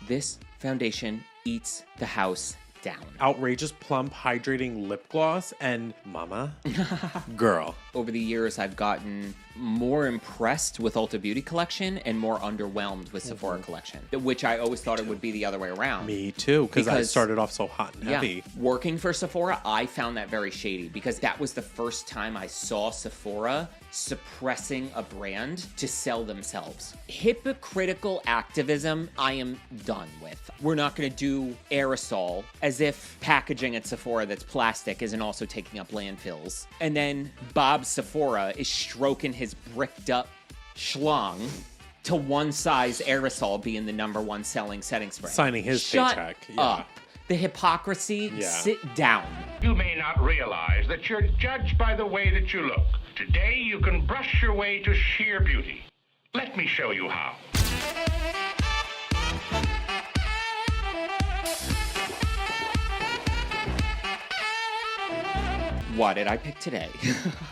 This foundation eats the house down. Outrageous, plump, hydrating lip gloss and mama, girl. Over the years, I've gotten more impressed with Ulta Beauty Collection and more underwhelmed with Sephora Collection, which I always thought it would be the other way around. Me too, because I started off so hot and heavy. Yeah, working for Sephora, I found that very shady because that was the first time I saw Sephora suppressing a brand to sell themselves. Hypocritical activism, I am done with. We're not going to do aerosol as if packaging at Sephora that's plastic isn't also taking up landfills. And then Bob Sephora is stroking his bricked up schlong to one size aerosol being the #1 selling setting spray. Signing his paycheck. Shut up. The hypocrisy, sit down. You may not realize that you're judged by the way that you look. Today, you can brush your way to sheer beauty. Let me show you how. Why did I pick today,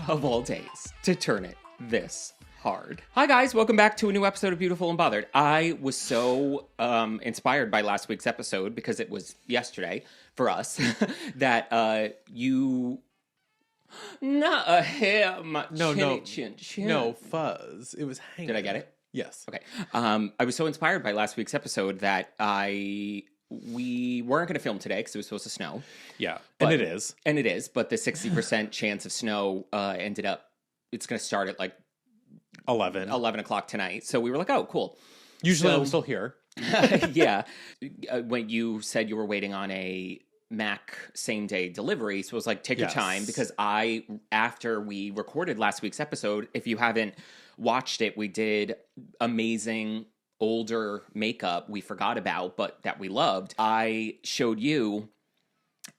of all days, to turn it this hard? Hi guys, welcome back to a new episode of Beautiful and Bothered. I was so inspired by last week's episode, because it was yesterday for us, that you... Not a hair, my chin. No, fuzz. It was hanging. Did I get it? Yes. Okay. I was so inspired by last week's episode that we weren't going to film today because it was supposed to snow. Yeah, but, and it is. And it is, but the 60% chance of snow ended up, it's going to start at like 11 o'clock tonight. So we were like, oh, cool. Usually I'm still here. Yeah. When you said you were waiting on a Mac same day delivery, so it was like, take your time, because after we recorded last week's episode, if you haven't watched it, we did amazing older makeup we forgot about but that we loved. I showed you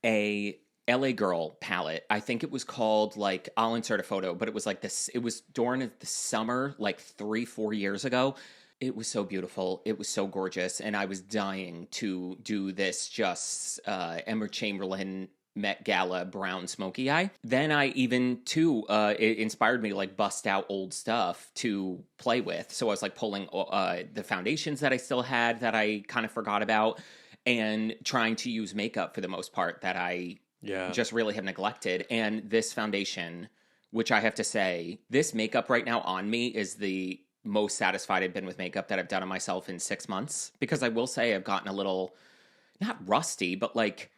a LA Girl palette. I think it was called, like, I'll insert a photo, but it was like this, it was during the summer like 3-4 years ago. It was so beautiful. It was so gorgeous. And I was dying to do this just Emma Chamberlain Met Gala brown smoky eye. Then I even, too, it inspired me to, like, bust out old stuff to play with. So I was, like, pulling the foundations that I still had that I kind of forgot about, and trying to use makeup for the most part that I just really have neglected. And this foundation, which I have to say, this makeup right now on me is the most satisfied I've been with makeup that I've done on myself in 6 months, because I will say I've gotten a little, not rusty, but like,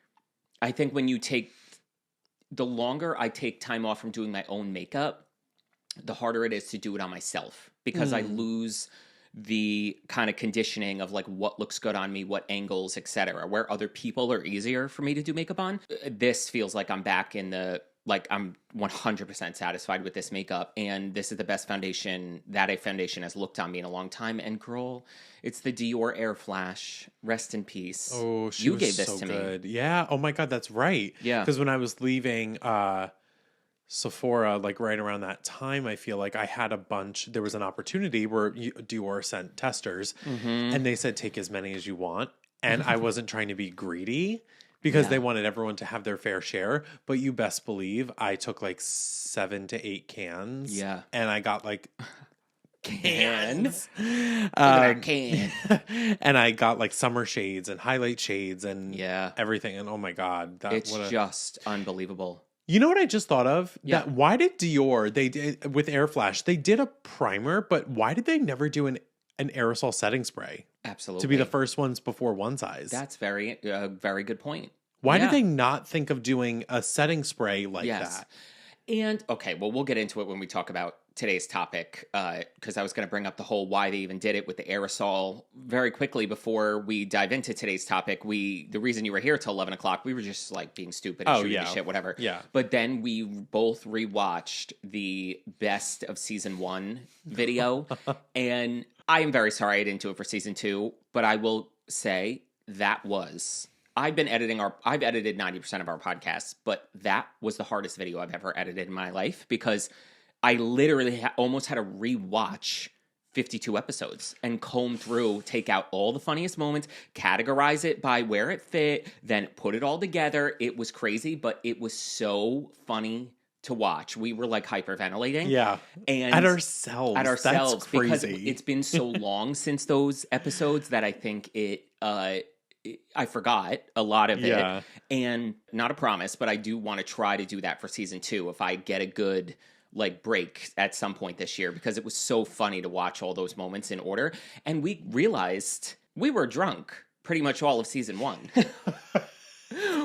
I think when you take, the longer I take time off from doing my own makeup, the harder it is to do it on myself, because I lose the kind of conditioning of like what looks good on me, what angles, etc., where other people are easier for me to do makeup on. This feels like I'm back in the, like, I'm 100% satisfied with this makeup, and this is the best foundation that a foundation has looked on me in a long time. And girl, it's the Dior Ariflash. Rest in peace. Oh, you gave this to good. me. Yeah. Oh my God, that's right. Yeah. Because when I was leaving Sephora, like right around that time, I feel like I had a bunch. There was an opportunity where Dior sent testers, and they said, take as many as you want. And I wasn't trying to be greedy, because they wanted everyone to have their fair share. But you best believe I took like 7 to 8 cans. Yeah. And I got like cans. Look at that can. And I got like summer shades and highlight shades and everything. And oh my God. It's just unbelievable. You know what I just thought of? Yeah. That why did Dior, they did with Airflash, they did a primer, but why did they never do an aerosol setting spray? Absolutely. To be the first ones before one size. That's very good point. Why did they not think of doing a setting spray like that? And, okay, well, we'll get into it when we talk about today's topic, because I was going to bring up the whole why they even did it with the aerosol very quickly before we dive into today's topic. The reason you were here till 11 o'clock, we were just like being stupid and shooting the shit, whatever. Yeah. But then we both rewatched the best of season 1 video, and I am very sorry I didn't do it for season 2, but I will say that was... I've edited 90% of our podcasts, but that was the hardest video I've ever edited in my life, because I literally almost had to rewatch 52 episodes and comb through, take out all the funniest moments, categorize it by where it fit, then put it all together. It was crazy, but it was so funny to watch. We were like hyperventilating. Yeah. And at ourselves. That's crazy. Because it's been so long since those episodes that I think it I forgot a lot of Yeah. it. And not a promise, but I do want to try to do that for season 2 if I get a good like break at some point this year, because it was so funny to watch all those moments in order. And we realized we were drunk pretty much all of season 1.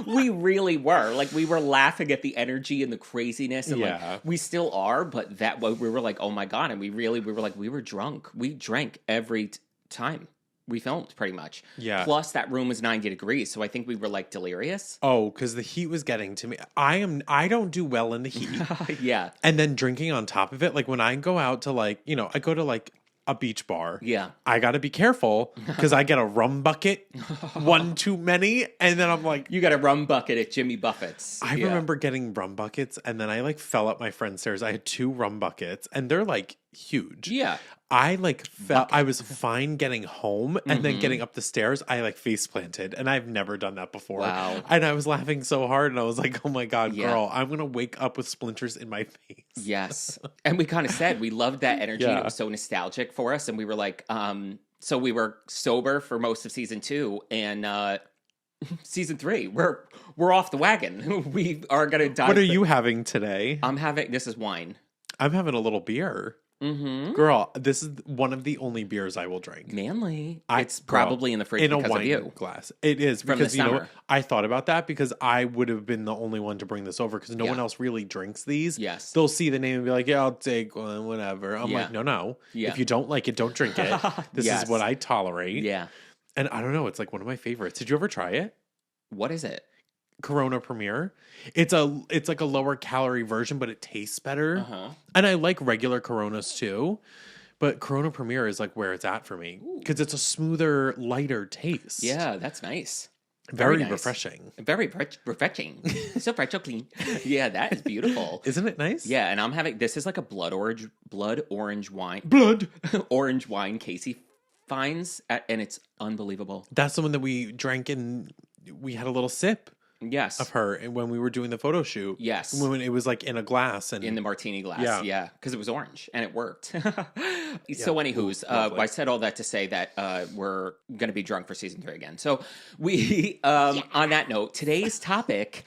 We really were. Like, we were laughing at the energy and the craziness. And like, we still are, but that we were like, oh my God. And we were like, we were drunk. We drank every time we filmed, pretty much. Yeah. Plus, that room was 90 degrees. So I think we were like delirious. Oh, because the heat was getting to me. I don't do well in the heat. Yeah. And then drinking on top of it. Like when I go out to like, I go to like a beach bar. Yeah. I got to be careful because I get a rum bucket, one too many. And then I'm like, you got a rum bucket at Jimmy Buffett's. I remember getting rum buckets and then I like fell up my friend's stairs. I had 2 rum buckets and they're like huge. Yeah. I like felt I was fine getting home and then getting up the stairs. I like face planted and I've never done that before. Wow. And I was laughing so hard and I was like, oh my God, girl, I'm going to wake up with splinters in my face. Yes. And we kind of said we loved that energy. And it was so nostalgic for us. And we were like, so we were sober for most of season 2 and, season 3, we're off the wagon. We are going to dive. What are you having today? This is wine. I'm having a little beer. Mm-hmm. Girl, this is one of the only beers I will drink. Manly. It's probably in the fridge in because a wine of you. glass. It is From because the you know summer. I thought about that because I would have been the only one to bring this over because no one else really drinks these. Yes. They'll see the name and be like, "Yeah, I'll take one, whatever." I'm Yeah. like, "No. Yeah. If you don't like it, don't drink it. This Yes. is what I tolerate." Yeah. And I don't know, it's like one of my favorites. Did you ever try it? What is it? Corona Premier. It's like a lower calorie version, but it tastes better. Uh-huh. And I like regular Coronas too. But Corona Premier is like where it's at for me because it's a smoother, lighter taste. Yeah, that's nice. Very nice. refreshing. Very refreshing. So fresh, so clean. Yeah, that is beautiful. Isn't it nice? Yeah, and I'm having, this is like a blood orange wine. Blood. Orange wine Casey finds, and it's unbelievable. That's the one that we drank and we had a little sip Yes. of her when we were doing the photo shoot. Yes. When it was like in a glass and In the martini glass, Yeah. because it was orange and it worked. So, Yeah. anywho's, Lovely. I said all that to say that we're going to be drunk for season 3 again. So, we, on that note, today's topic,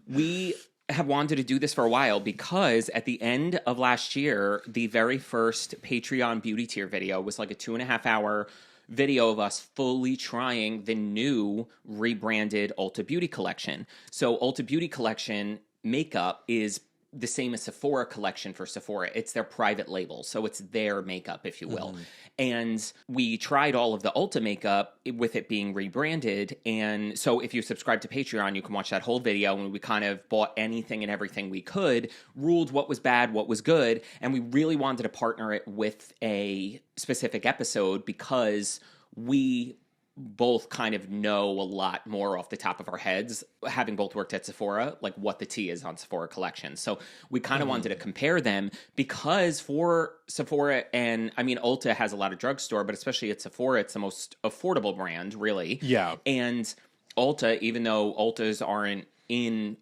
we have wanted to do this for a while because at the end of last year, the very first Patreon beauty tier video was like a 2.5-hour video of us fully trying the new rebranded Ulta Beauty Collection. So Ulta Beauty Collection makeup is the same as Sephora Collection for Sephora. It's their private label, so it's their makeup, if you will. And we tried all of the Ulta makeup with it being rebranded. And so if you subscribe to Patreon, you can watch that whole video. And we kind of bought anything and everything we could, ruled what was bad, what was good. And we really wanted to partner it with a specific episode because we both kind of know a lot more off the top of our heads, having both worked at Sephora, like what the tea is on Sephora Collection. So we kind of wanted to compare them because for Sephora, and I mean, Ulta has a lot of drugstore, but especially at Sephora, it's the most affordable brand, really. Yeah. And Ulta, even though Ultas aren't in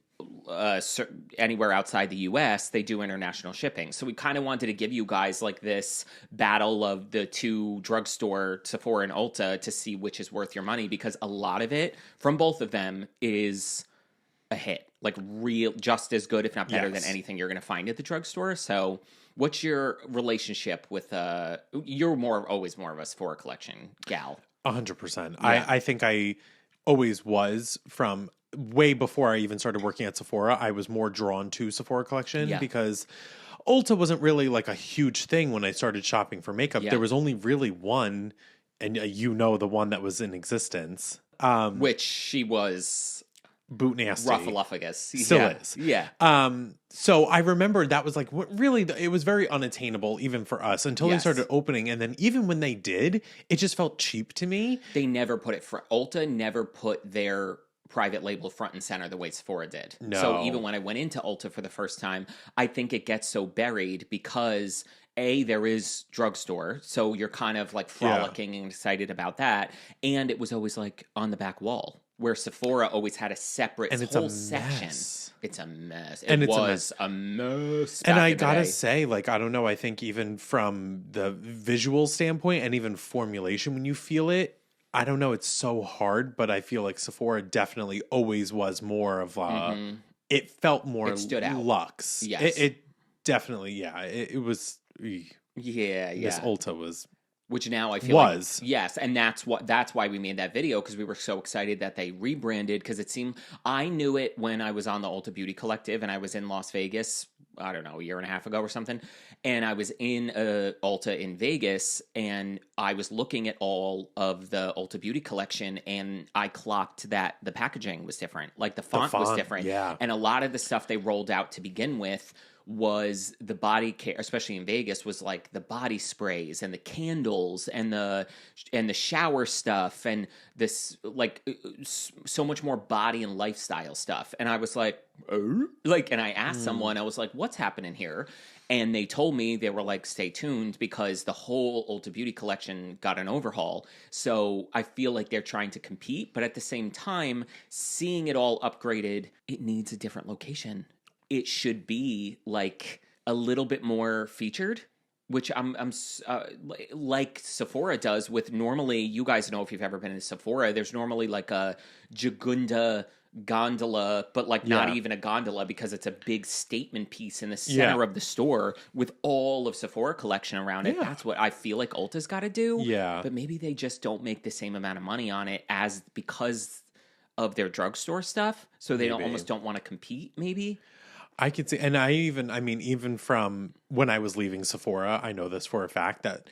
anywhere outside the US, they do international shipping. So we kind of wanted to give you guys like this battle of the two drugstore, Sephora and Ulta, to see which is worth your money, because a lot of it from both of them is a hit, like real, just as good, if not better than anything you're going to find at the drugstore. So what's your relationship with, you're always more of a Sephora Collection gal. 100%. Yeah. I think I always was from way before I even started working at Sephora. I was more drawn to Sephora Collection because Ulta wasn't really like a huge thing when I started shopping for makeup. There was only really one, and the one that was in existence. Which she was Boot Nasty. Ruffaluffagus. Still is. Yeah. So I remember that was like it was very unattainable even for us until they started opening. And then even when they did, it just felt cheap to me. They never put it Ulta never put their private label front and center the way Sephora did. No. So even when I went into Ulta for the first time, I think it gets so buried because there is drugstore, so you're kind of like frolicking and excited about that, and it was always like on the back wall, where Sephora always had a separate whole section. It's a mess. It was a mess. And I gotta say, like, I don't know, I think even from the visual standpoint and even formulation, when you feel it, I don't know, it's so hard, but I feel like Sephora definitely always was more of it felt more It stood out. luxe. Yes. It definitely, it was Yeah. This Ulta was Which now I feel yes, and that's why we made that video, because we were so excited that they rebranded, because it seemed, I knew it when I was on the Ulta Beauty Collective and I was in Las Vegas, I don't know, a year and a half ago or something, and I was in Ulta in Vegas, and I was looking at all of the Ulta Beauty Collection, and I clocked that the packaging was different, like the font was different, yeah. and a lot of the stuff they rolled out to begin with was the body care, especially in Vegas, was like the body sprays and the candles and the shower stuff and this like so much more body and lifestyle stuff. And I was like, and I asked someone, I was like, what's happening here? And they told me, they were like, stay tuned, because the whole Ulta Beauty Collection got an overhaul. So I feel like they're trying to compete, but at the same time, seeing it all upgraded, it needs a different location. It should be like a little bit more featured, which I'm like Sephora does with, normally, you guys know if you've ever been in Sephora, there's normally like a Jagunda gondola, but like not even a gondola, because it's a big statement piece in the center of the store with all of Sephora Collection around it. That's what I feel like Ulta's got to do. Yeah. But maybe they just don't make the same amount of money on it because of their drugstore stuff. So they almost don't want to compete, maybe. I could see, and even from when I was leaving Sephora, I know this for a fact that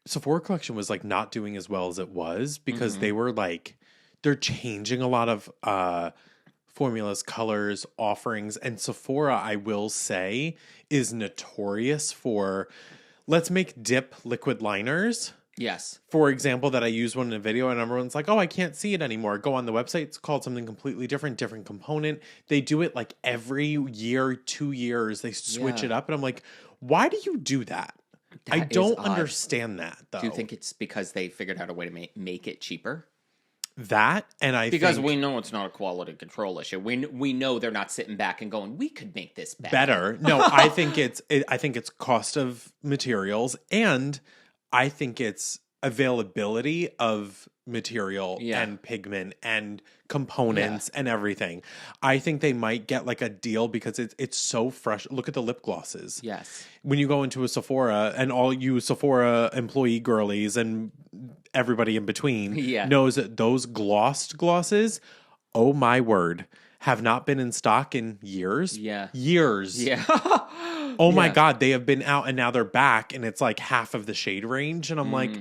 Sephora Collection was like not doing as well as it was, because they were like, they're changing a lot of formulas, colors, offerings, and Sephora, I will say, is notorious for, let's make dip liquid liners. Yes. For example, that I used one in a video and everyone's like, oh, I can't see it anymore. Go on the website. It's called something completely different component. They do it like every year, 2 years. They switch it up. And I'm like, why do you do that? I don't understand that, though. Do you think it's because they figured out a way to make it cheaper? That, and because we know it's not a quality control issue. We know they're not sitting back and going, we could make this better. No, I think it's cost of materials, and I think it's availability of material and pigment and components and everything. I think they might get like a deal, because it's so fresh. Look at the lip glosses. Yes. When you go into a Sephora, and all you Sephora employee girlies and everybody in between knows that those glossed glosses, oh my word, have not been in stock in years. Yeah. Years. Yeah. Oh my God, they have been out and now they're back, and it's like half of the shade range. And I'm like,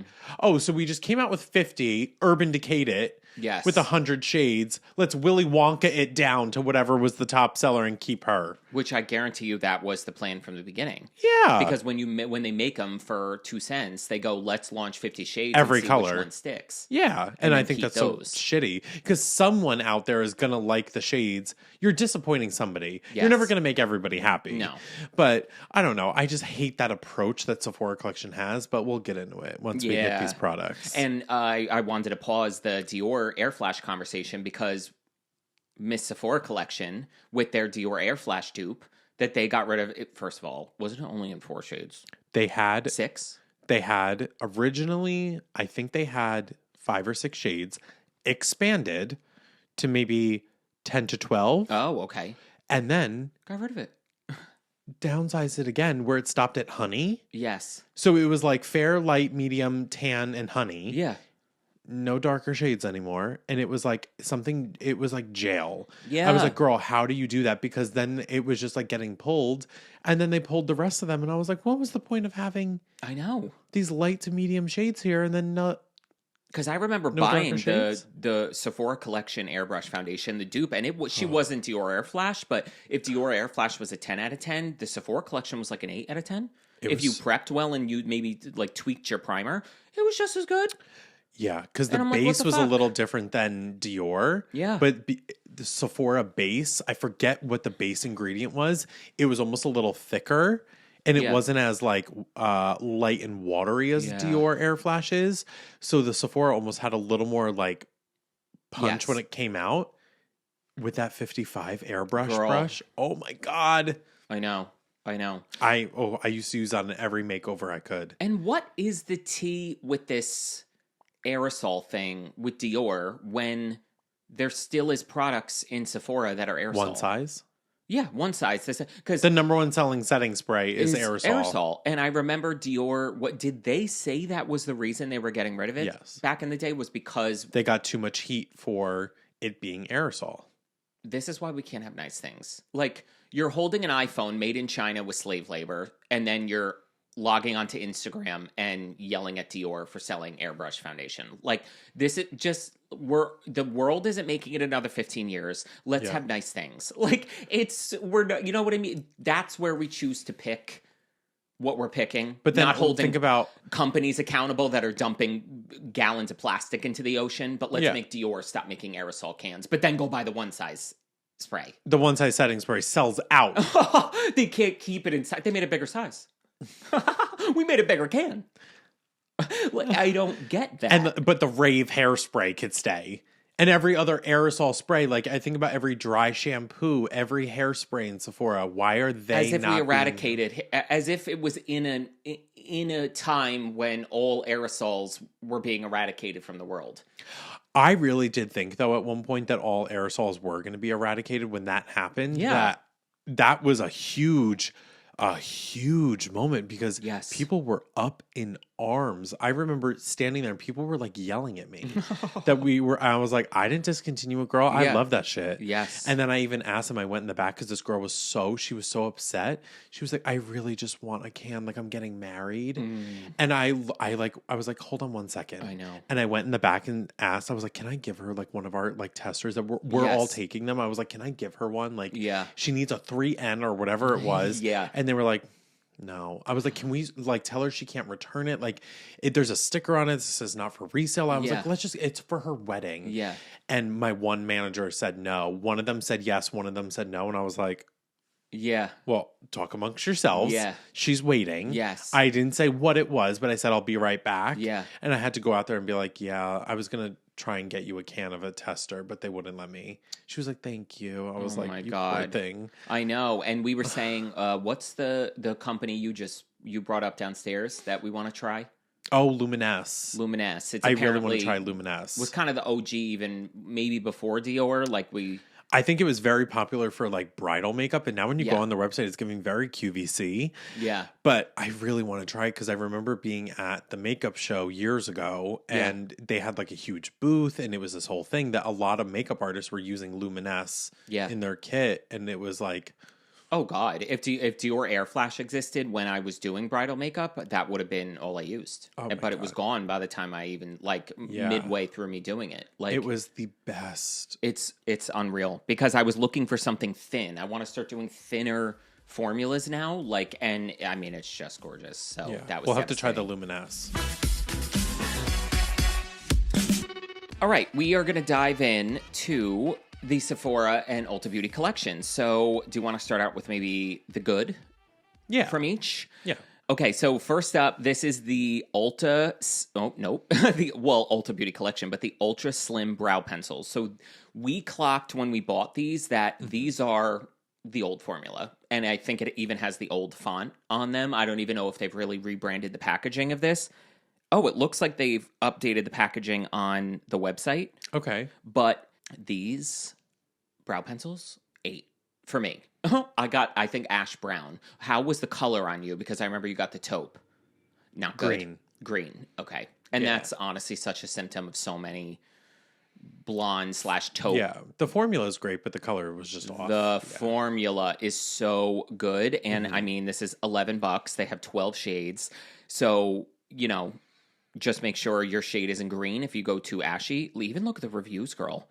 oh, so we just came out with 50, Urban Decayed it. Yes. With 100 shades. Let's Willy Wonka it down to whatever was the top seller and keep her. Which I guarantee you that was the plan from the beginning. Yeah. Because when they make them for 2 cents, they go, let's launch 50 shades every and see color. which one sticks. Yeah. And I think that's those. So shitty, because someone out there is going to like the shades. You're disappointing somebody. Yes. You're never going to make everybody happy. No. But I don't know. I just hate that approach that Sephora Collection has, but we'll get into it once we get these products. And I wanted to pause the Dior Ariflash conversation, because Miss Sephora Collection, with their Dior Ariflash dupe that they got rid of, first of all, wasn't it only in 4 shades? They had 6. They had originally, I think they had 5 or 6 shades, expanded to maybe 10 to 12. Oh, okay. And then got rid of it. Downsized it again, where it stopped at honey. Yes. So it was like fair, light, medium, tan, and honey. Yeah. No darker shades anymore. And it was like it was like jail. Yeah. I was like, girl, how do you do that? Because then it was just like getting pulled. And then they pulled the rest of them. And I was like, what was the point of having these light to medium shades here? And then because I remember buying the Sephora Collection Airbrush Foundation, the dupe, and she wasn't Dior Ariflash, but if Dior Ariflash was a 10 out of 10, the Sephora Collection was like an 8 out of 10. If you prepped well and you maybe like tweaked your primer, it was just as good. Yeah, because the base was a little different than Dior. Yeah. But the Sephora base, I forget what the base ingredient was. It was almost a little thicker. And it wasn't as like light and watery as Dior Ariflash is. So the Sephora almost had a little more like punch when it came out with that 55 airbrush brush. Oh my God. I know. I used to use that on every makeover I could. And what is the tea with this aerosol thing with Dior when there still is products in Sephora that are aerosol. One size? Yeah, one size. Because the number one selling setting spray is aerosol. And I remember Dior, what did they say that was the reason they were getting rid of it? Yes. Back in the day was because they got too much heat for it being aerosol. This is why we can't have nice things. Like, you're holding an iPhone made in China with slave labor, and then you're logging onto Instagram and yelling at Dior for selling airbrush foundation. Like, this is just, the world isn't making it another 15 years. Let's have nice things. Like, you know what I mean? That's where we choose to pick what we're picking. But then not holding think about companies accountable that are dumping gallons of plastic into the ocean. But let's make Dior stop making aerosol cans, but then go buy the one size spray. The one size setting spray sells out. They can't keep it inside. They made a bigger size. We made a bigger can. I don't get that. But the Rave hairspray could stay. And every other aerosol spray, like I think about every dry shampoo, every hairspray in Sephora. Why are they as if we eradicated, as if it was in a time when all aerosols were being eradicated from the world? I really did think, though, at one point that all aerosols were going to be eradicated when that happened. Yeah, that was a huge moment because people were up in arms. I remember standing there and people were like yelling at me I was like, I didn't discontinue it, girl. I love that shit. Yes. And then I even asked him, I went in the back because this girl was she was so upset. She was like, I really just want a can. Like, I'm getting married. And I was like, hold on one second. I know. And I went in the back and asked, I was like, can I give her like one of our like testers that we're all taking them? I was like, can I give her one? Like, she needs a 3N or whatever it was. And they were like, no. I was like, can we like tell her she can't return it? Like, there's a sticker on it that says not for resale. I was like, it's for her wedding. Yeah. And my one manager said no. One of them said yes. One of them said no. And I was like, well, talk amongst yourselves. Yeah. She's waiting. Yes. I didn't say what it was, but I said, I'll be right back. Yeah. And I had to go out there and be like, I was going to try and get you a can of a tester, but they wouldn't let me. She was like, thank you. I was like, my God. Poor thing. I know. And we were saying, what's the company you brought up downstairs that we want to try? Oh, Luminesse. Luminesse. I really want to try Luminesse. Was kind of the OG even maybe before Dior. Like I think it was very popular for like bridal makeup, and now when you go on the website, it's giving very QVC. Yeah. But I really want to try it because I remember being at the makeup show years ago, and they had like a huge booth, and it was this whole thing that a lot of makeup artists were using Luminesse in their kit, and it was like, oh God, if Dior Ariflash existed when I was doing bridal makeup, that would have been all I used. But it was gone by the time I even midway through me doing it. Like, it was the best. It's unreal because I was looking for something thin. I want to start doing thinner formulas now. Like, and I mean, it's just gorgeous. So that was. We'll have to try the Luminesse. All right, we are going to dive in to the Sephora and Ulta Beauty Collection. So do you want to start out with maybe the good from each? Yeah. Okay, so first up, this is the Ulta, Ulta Beauty Collection, but the Ultra Slim Brow Pencils. So we clocked when we bought these that these are the old formula. And I think it even has the old font on them. I don't even know if they've really rebranded the packaging of this. Oh, it looks like they've updated the packaging on the website. Okay. But these brow pencils, 8 for me. I think ash brown. How was the color on you? Because I remember you got the taupe. Not good. Green. Okay. And that's honestly such a symptom of so many blonde/taupe. Yeah. The formula is great, but the color was just off. The formula is so good. And I mean, this is $11. They have 12 shades. So, just make sure your shade is in green. If you go too ashy, even look at the reviews, girl.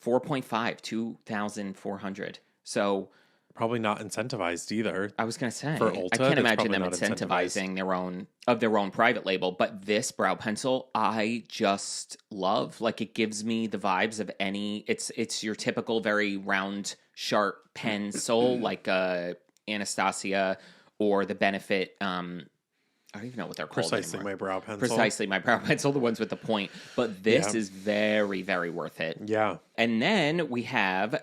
4.5, 2,400. So probably not incentivized either. I was going to say, for Ulta, I can't imagine them incentivizing their own private label. But this brow pencil, I just love. Like, it gives me the vibes of it's your typical very round, sharp pencil, like Anastasia or the Benefit. I don't even know what they're called anymore. My brow pencil. Precisely, my brow pencil, the ones with the point. But this is very, very worth it. Yeah. And then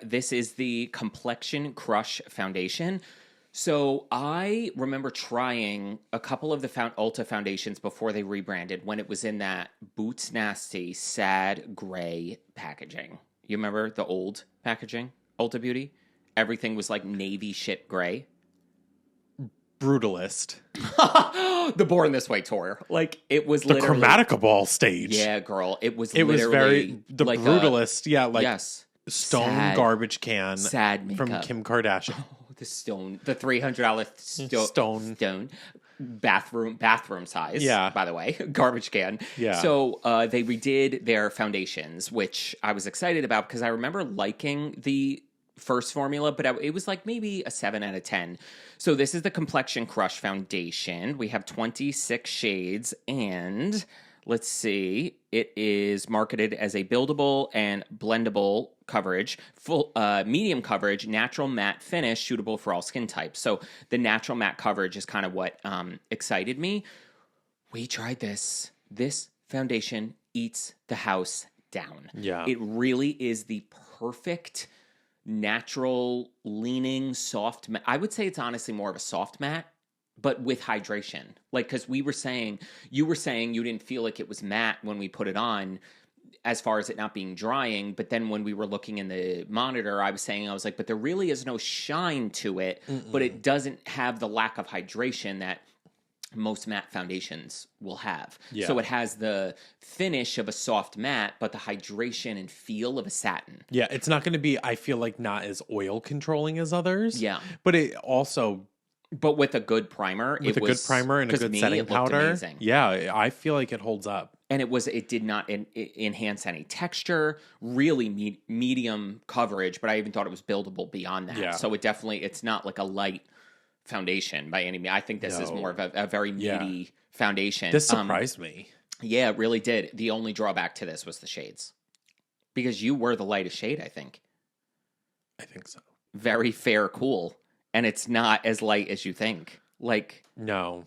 this is the Complexion Crush Foundation. So I remember trying a couple of the Ulta foundations before they rebranded when it was in that Boots Nasty sad gray packaging. You remember the old packaging, Ulta Beauty? Everything was like navy shit gray. Brutalist. The Born This Way tour. Like, it was the literally... Chromatica Ball stage. Yeah, girl. It was very... The like Brutalist. yes. Stone sad, garbage can. Sad makeup. From Kim Kardashian. The stone. The $300 stone. Bathroom size. Yeah. By the way. Garbage can. Yeah. So they redid their foundations, which I was excited about because I remember liking the first formula, but it was like maybe a 7 out of 10. So this is the Complexion Crush Foundation. We have 26 shades, and let's see, it is marketed as a buildable and blendable coverage, full medium coverage, natural matte finish, suitable for all skin types. So the natural matte coverage is kind of what excited me. We tried this. This foundation eats the house down. Yeah. It really is the perfect natural leaning soft matte. I would say it's honestly more of a soft matte, but with hydration. Like, because you were saying you didn't feel like it was matte when we put it on as far as it not being drying, but then when we were looking in the monitor, I was like, but there really is no shine to it. But it doesn't have the lack of hydration that most matte foundations will have. Yeah. So it has the finish of a soft matte, but the hydration and feel of a satin. Yeah, it's not going to be, I feel like, not as oil controlling as others. Yeah. But it also... But with a good primer. With a good primer and a good setting powder. Amazing. Yeah, I feel like it holds up. And it did not enhance any texture, really medium coverage, but I even thought it was buildable beyond that. Yeah. So it's not like a light foundation by any means. I think this is more of a very meaty foundation. This surprised me. Yeah, it really did. The only drawback to this was the shades. Because you were the lightest shade, I think. I think so. Very fair cool. And it's not as light as you think. Like, no.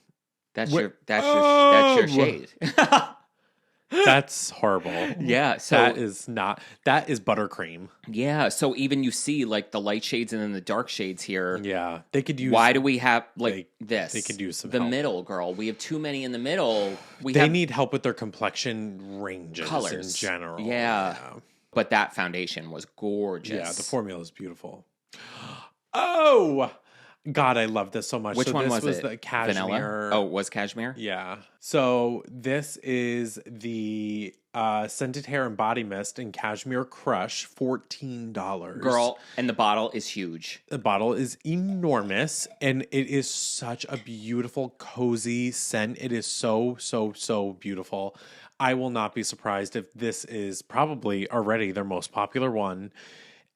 That's your shade. That's horrible. Yeah, so that is buttercream. Yeah, so even you see like the light shades and then the dark shades here. Yeah, they could use. Why do we have this? They could use some the help. Middle, girl. We have too many in the middle. They need help with their complexion ranges, colors in general. Yeah, but that foundation was gorgeous. Yeah, the formula is beautiful. Oh. God, I love this so much. Which one was it? The cashmere. Vanilla? Oh, it was cashmere? Yeah. So this is the Scented Hair and Body Mist in Cashmere Crush, $14. Girl, and the bottle is huge. The bottle is enormous, and it is such a beautiful, cozy scent. It is so, so, so beautiful. I will not be surprised if this is probably already their most popular one.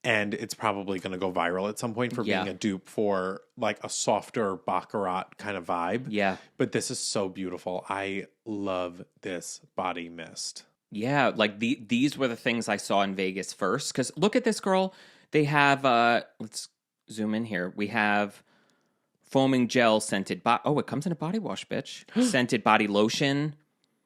And it's probably going to go viral at some point for being a dupe for like a softer Baccarat kind of vibe. Yeah. But this is so beautiful. I love this body mist. Yeah. Like these were the things I saw in Vegas first. Because look at this, girl. They have, let's zoom in here. We have foaming gel scented. It comes in a body wash, bitch. Scented body lotion.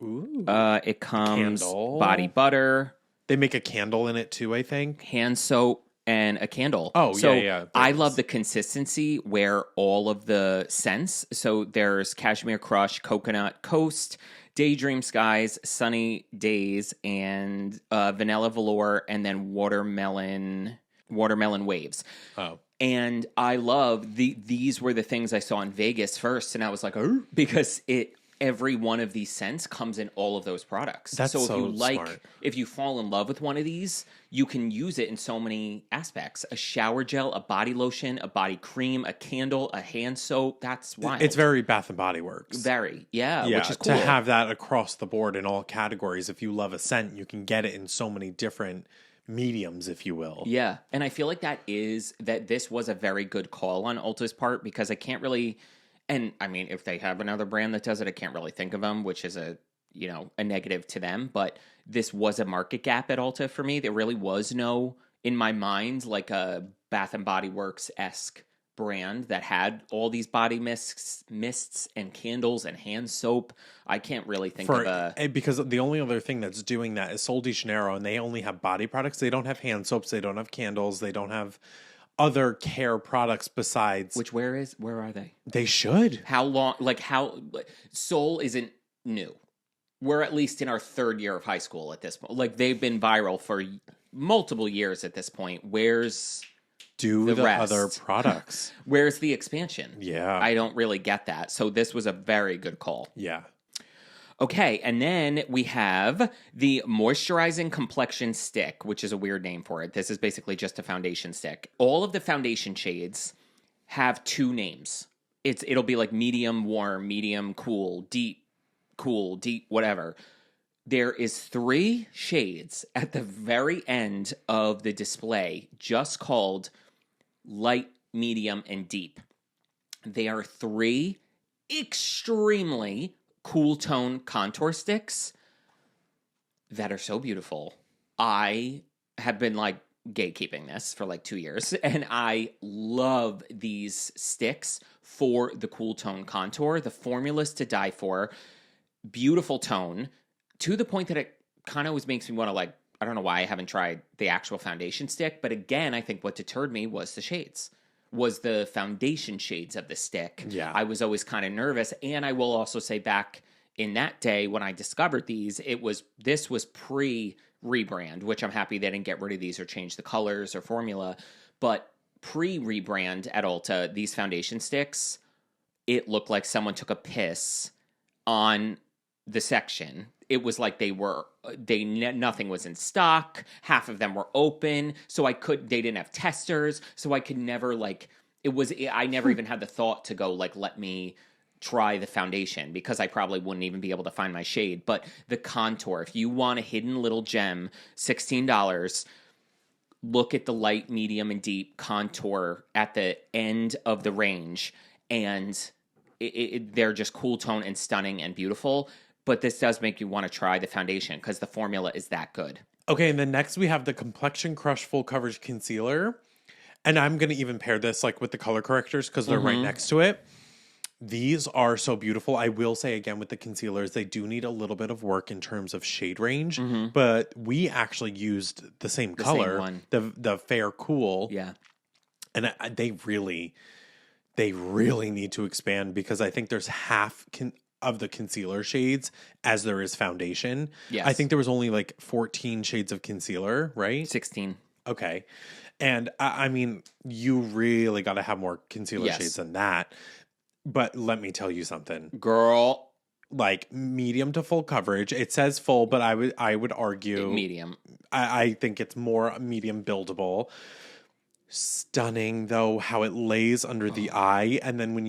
Ooh. It comes body butter. They make a candle in it too, I think. Hand soap and a candle. Oh, so yeah. I love the consistency where all of the scents. So there's Cashmere Crush, Coconut Coast, Daydream Skies, Sunny Days, and Vanilla Velour, and then Watermelon Waves. Oh. And I love these were the things I saw in Vegas first, and I was like, oh, because every one of these scents comes in all of those products. That's so smart. If you fall in love with one of these, you can use it in so many aspects. A shower gel, a body lotion, a body cream, a candle, a hand soap. That's wild. It's very Bath and Body Works. Very, yeah, which is cool. To have that across the board in all categories. If you love a scent, you can get it in so many different mediums, if you will. Yeah, and I feel like this was a very good call on Ulta's part because I can't really... And I mean, if they have another brand that does it, I can't really think of them, which is a negative to them. But this was a market gap at Ulta for me. There really was no, in my mind, like a Bath and Body Works-esque brand that had all these body mists and candles and hand soap. I can't really think of because the only other thing that's doing that is Sol de Janeiro, and they only have body products. They don't have hand soaps. They don't have candles. They don't have other care products besides. Which where are they? They should. How long? Soul isn't new. We're at least in our third year of high school at this point. Like they've been viral for multiple years at this point. Where's the rest? Other products? Where's the expansion? Yeah. I don't really get that. So this was a very good call. Yeah. Okay, and then we have the moisturizing complexion stick, which is a weird name for it. This is basically just a foundation stick. All of the foundation shades have two names. It'll be like medium warm, medium cool, deep, whatever. There is 3 shades at the very end of the display just called light, medium, and deep. They are 3 extremely cool tone contour sticks that are so beautiful. I have been like gatekeeping this for like 2 years, and I love these sticks for the cool tone contour. The formula's to die for. Beautiful tone to the point that it kind of always makes me want to like, I don't know why I haven't tried the actual foundation stick, but again, I think what deterred me was the shades. Was the foundation shades of the stick. Yeah. I was always kind of nervous. And I will also say back in that day when I discovered these, this was pre-rebrand, which I'm happy they didn't get rid of these or change the colors or formula. But pre-rebrand at Ulta, these foundation sticks, it looked like someone took a piss on the section. It was like nothing was in stock. Half of them were open. So they didn't have testers. So I could never I never even had the thought to go like, let me try the foundation because I probably wouldn't even be able to find my shade. But the contour, if you want a hidden little gem, $16, look at the light, medium, and deep contour at the end of the range. And they're just cool tone and stunning and beautiful. But this does make you want to try the foundation because the formula is that good. Okay, and then next we have the Complexion Crush Full Coverage Concealer. And I'm going to even pair this like with the color correctors because they're right next to it. These are so beautiful. I will say again with the concealers, they do need a little bit of work in terms of shade range. But we actually used the same color, the Fair Cool. Yeah. And they really need to expand because I think there's half of the concealer shades as there is foundation. Yes. I think there was only like 14 shades of concealer, right? 16. Okay. And I mean, you really got to have more concealer shades than that. But let me tell you something. Girl. Like medium to full coverage. It says full, but I would argue medium. I think it's more medium buildable. Stunning though, how it lays under the eye. And then when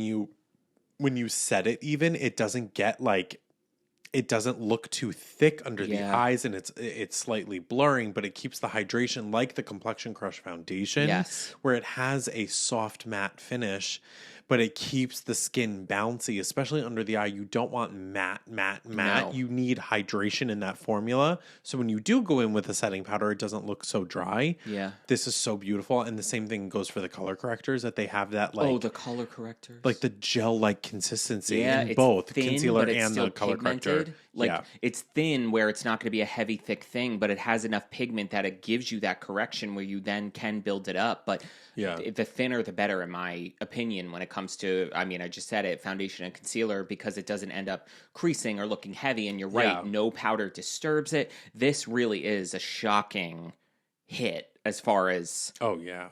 you set it even, it doesn't get like, it doesn't look too thick under the eyes, and it's slightly blurring, but it keeps the hydration like the Complexion Crush Foundation. Yes. Where it has a soft matte finish, but it keeps the skin bouncy, especially under the eye. You don't want matte. No. You need hydration in that formula. So when you do go in with a setting powder, it doesn't look so dry. Yeah. This is so beautiful. And the same thing goes for the color correctors, that they have that like... Oh, the color correctors. Like the gel-like consistency in it's both thin, concealer but it's and still the color pigmented. corrector. Like it's thin where it's not going to be a heavy, thick thing, but it has enough pigment that it gives you that correction where you then can build it up. But the thinner, the better, in my opinion, when it comes to, I mean, I just said it, foundation and concealer, because it doesn't end up creasing or looking heavy. And you're right, no powder disturbs it. This really is a shocking hit as far as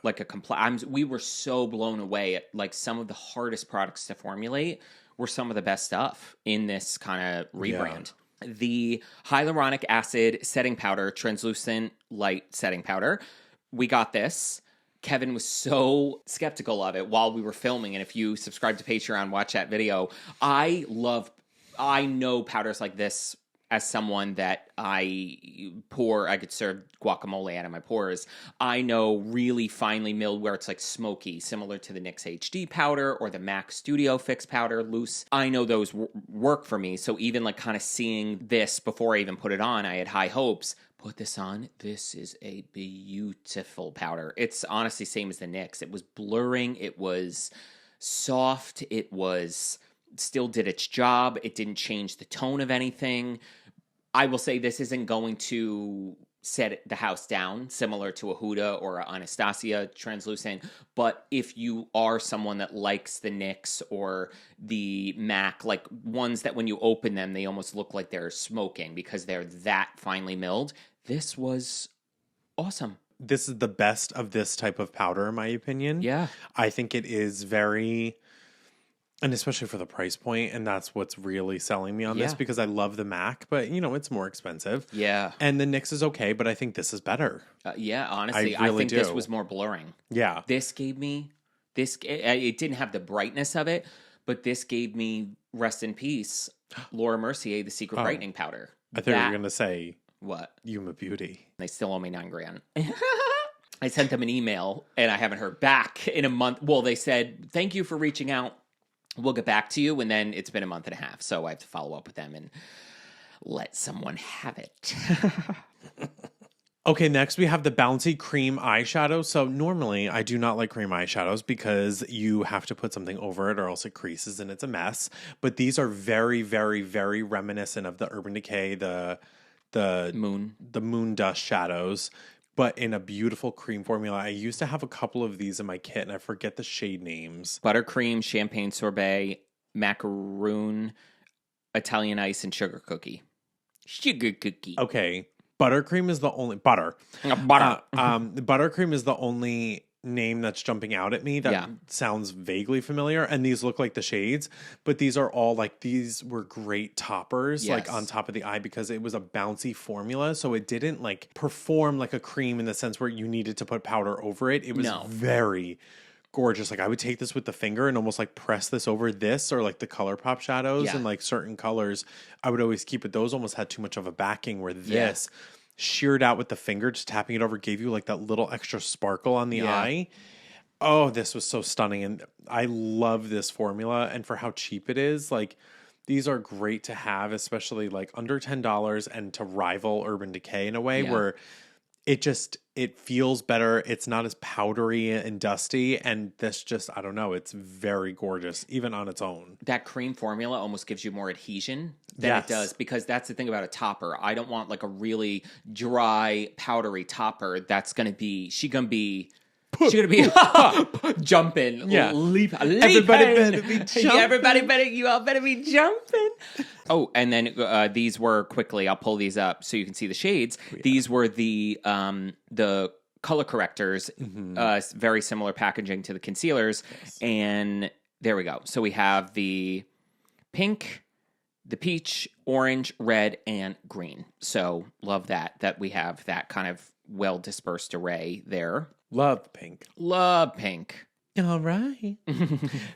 like a we were so blown away at like some of the hardest products to formulate were some of the best stuff in this kind of rebrand. The hyaluronic acid setting powder, translucent light setting powder, we got this. Kevin was so skeptical of it while we were filming, and if you subscribe to Patreon, watch that video. I know powders like this as someone that I could serve guacamole out of my pores. I know really finely milled where it's like smoky, similar to the NYX HD powder or the MAC Studio Fix powder, loose. I know those work for me. So even like kind of seeing this before I even put it on, I had high hopes. Put this on. This is a beautiful powder. It's honestly same as the NYX. It was blurring. It was soft. It was still did its job. It didn't change the tone of anything. I will say this isn't going to set the house down, similar to a Huda or a Anastasia translucent. But if you are someone that likes the NYX or the MAC, like ones that when you open them, they almost look like they're smoking because they're that finely milled, this was awesome. This is the best of this type of powder, in my opinion. Yeah. I think it is very, and especially for the price point, and that's what's really selling me on this, because I love the MAC, but, you know, it's more expensive. Yeah. And the NYX is okay, but I think this is better. Yeah, honestly, I think this was more blurring. Yeah. This gave me, it didn't have the brightness of it, but this gave me, rest in peace, Laura Mercier, the Secret Brightening Powder. I thought you were going to say... What? ULTA Beauty. They still owe me $9,000. I sent them an email and I haven't heard back in a month. Well, they said, thank you for reaching out. We'll get back to you. And then it's been a month and a half. So I have to follow up with them and let someone have it. Okay, next we have the Bouncy Cream Eyeshadow. So normally I do not like cream eyeshadows because you have to put something over it or else it creases and it's a mess. But these are very, very, very reminiscent of the Urban Decay, the moon dust shadows, but in a beautiful cream formula. I used to have a couple of these in my kit and I forget the shade names. Buttercream, champagne sorbet, macaroon, Italian ice, and sugar cookie. Sugar cookie. Okay. Buttercream is the only buttercream is the only name that's jumping out at me that sounds vaguely familiar, and these look like the shades, but these are all like, these were great toppers, like on top of the eye, because it was a bouncy formula, so it didn't like perform like a cream in the sense where you needed to put powder over it. It was very gorgeous. Like I would take this with the finger and almost like press this over this, or like the ColourPop shadows and like certain colors I would always keep it. Those almost had too much of a backing, where this sheared out with the finger, just tapping it over, gave you like that little extra sparkle on the eye. Oh, this was so stunning. And I love this formula. And for how cheap it is, like these are great to have, especially like under $10 and to rival Urban Decay in a way where it feels better. It's not as powdery and dusty. And this just, I don't know, it's very gorgeous, even on its own. That cream formula almost gives you more adhesion than it does, because that's the thing about a topper. I don't want like a really dry, powdery topper that's going to be, she's going to be jumping, leaping. Everybody better be jumping. You all better be jumping. Oh, and then these were, quickly, I'll pull these up so you can see the shades. These were the color correctors, very similar packaging to the concealers. And there we go. So we have the pink, the peach, orange, red, and green. So love that we have that kind of well-dispersed array there. Love pink. Love pink. All right.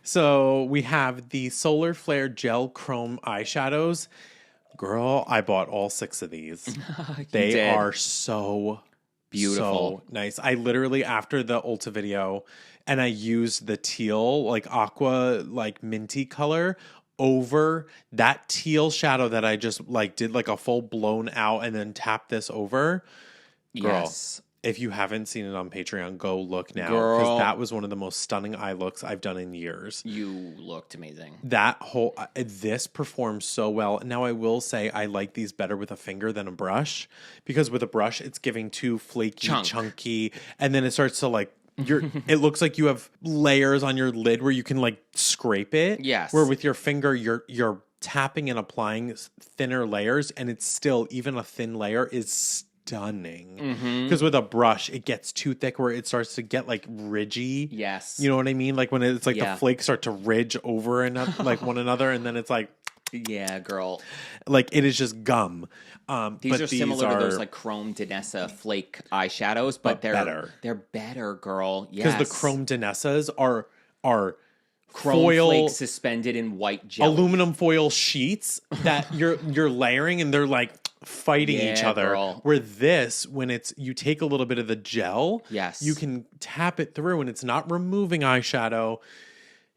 So we have the Solar Flare Gel Chrome eyeshadows. Girl, I bought all 6 of these. They are so beautiful. So nice. I literally, after the Ulta video, and I used the teal, like aqua, like minty color over that teal shadow that I just like did like a full blown out and then tapped this over. Girl. Yes. If you haven't seen it on Patreon, go look now, because that was one of the most stunning eye looks I've done in years. You looked amazing. That whole, this performs so well. Now, I will say I like these better with a finger than a brush, because with a brush, it's giving too flaky, chunky, and then it starts to like, it looks like you have layers on your lid where you can like scrape it. Yes. Where with your finger, you're tapping and applying thinner layers, and it's still, even a thin layer is stunning, because with a brush it gets too thick where it starts to get like ridgy. Yes, you know what I mean, like when it's like the flakes start to ridge over and like one another, and then it's like, yeah, girl, like it is just gum. These are similar to those like Chrome Danessa flake eyeshadows, but they're better. They're better, girl. Yes, because the Chrome Danessas are chrome foil flakes suspended in white jelly, aluminum foil sheets that you're layering, and they're like fighting each other. Girl. Where this, when it's, you take a little bit of the gel, you can tap it through, and it's not removing eyeshadow.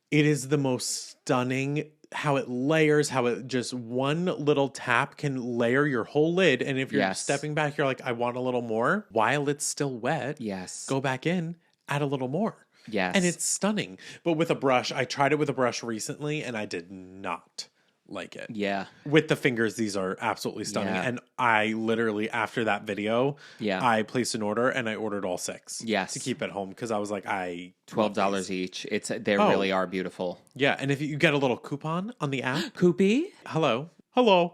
It is the most stunning, how it layers, how it just one little tap can layer your whole lid. And if you're stepping back, you're like, I want a little more while it's still wet. Yes, go back in, add a little more. Yes, and it's stunning. But with a brush, I tried it with a brush recently, and I did not like it. Yeah. With the fingers, these are absolutely stunning. Yeah. And I literally, after that video, I placed an order and I ordered all 6. Yes. To keep at home because I was like, $12 each. They really are beautiful. Yeah. And if you get a little coupon on the app. Coupie? Hello. $10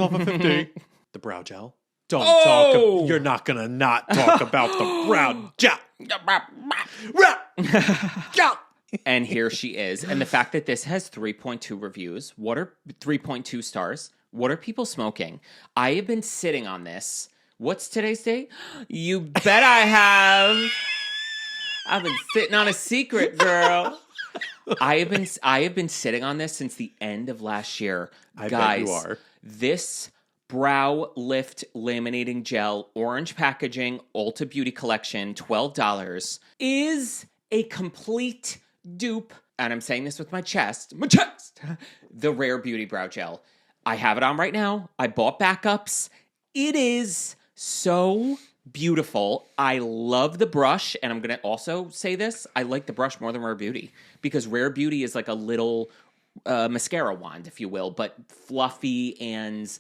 off of 50. The brow gel. Don't talk. You're not going to not talk about the brow gel. And here she is. And the fact that this has 3.2 reviews. What are 3.2 stars? What are people smoking? I have been sitting on this. What's today's date? You bet I have. I've been sitting on a secret, girl. I have been sitting on this since the end of last year. Guys, bet you are. This brow lift laminating gel, orange packaging, Ulta Beauty Collection, $12, is a complete dupe, and I'm saying this with my chest, the Rare Beauty Brow Gel. I have it on right now. I bought backups. It is so beautiful. I love the brush, and I'm going to also say this. I like the brush more than Rare Beauty, because Rare Beauty is like a little mascara wand, if you will, but fluffy and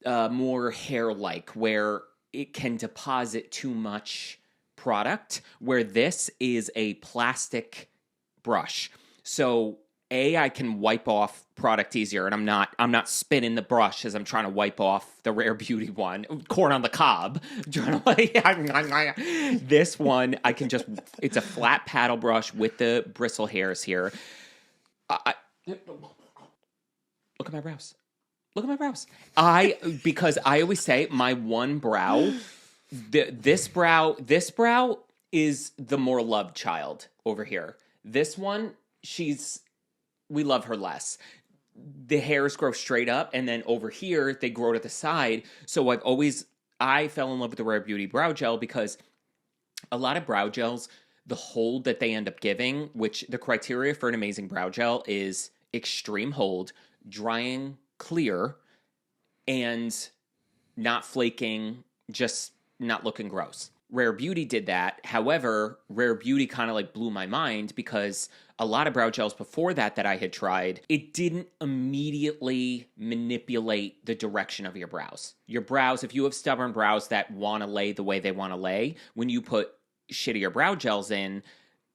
more hair-like, where it can deposit too much product, where this is a plastic brush. So I can wipe off product easier, and I'm not spinning the brush as I'm trying to wipe off the Rare Beauty one, corn on the cob. This one, I can just, it's a flat paddle brush with the bristle hairs here. Look at my brows. Look at my brows. Because I always say my one brow, this brow is the more loved child over here. This one, we love her less. The hairs grow straight up, and then over here, they grow to the side. So I fell in love with the Rare Beauty Brow Gel because a lot of brow gels, the hold that they end up giving, which the criteria for an amazing brow gel is extreme hold, drying clear, and not flaking, just not looking gross. Rare Beauty did that. However, Rare Beauty kind of like blew my mind because a lot of brow gels before that I had tried, it didn't immediately manipulate the direction of your brows. Your brows, if you have stubborn brows that want to lay the way they want to lay, when you put shittier brow gels in,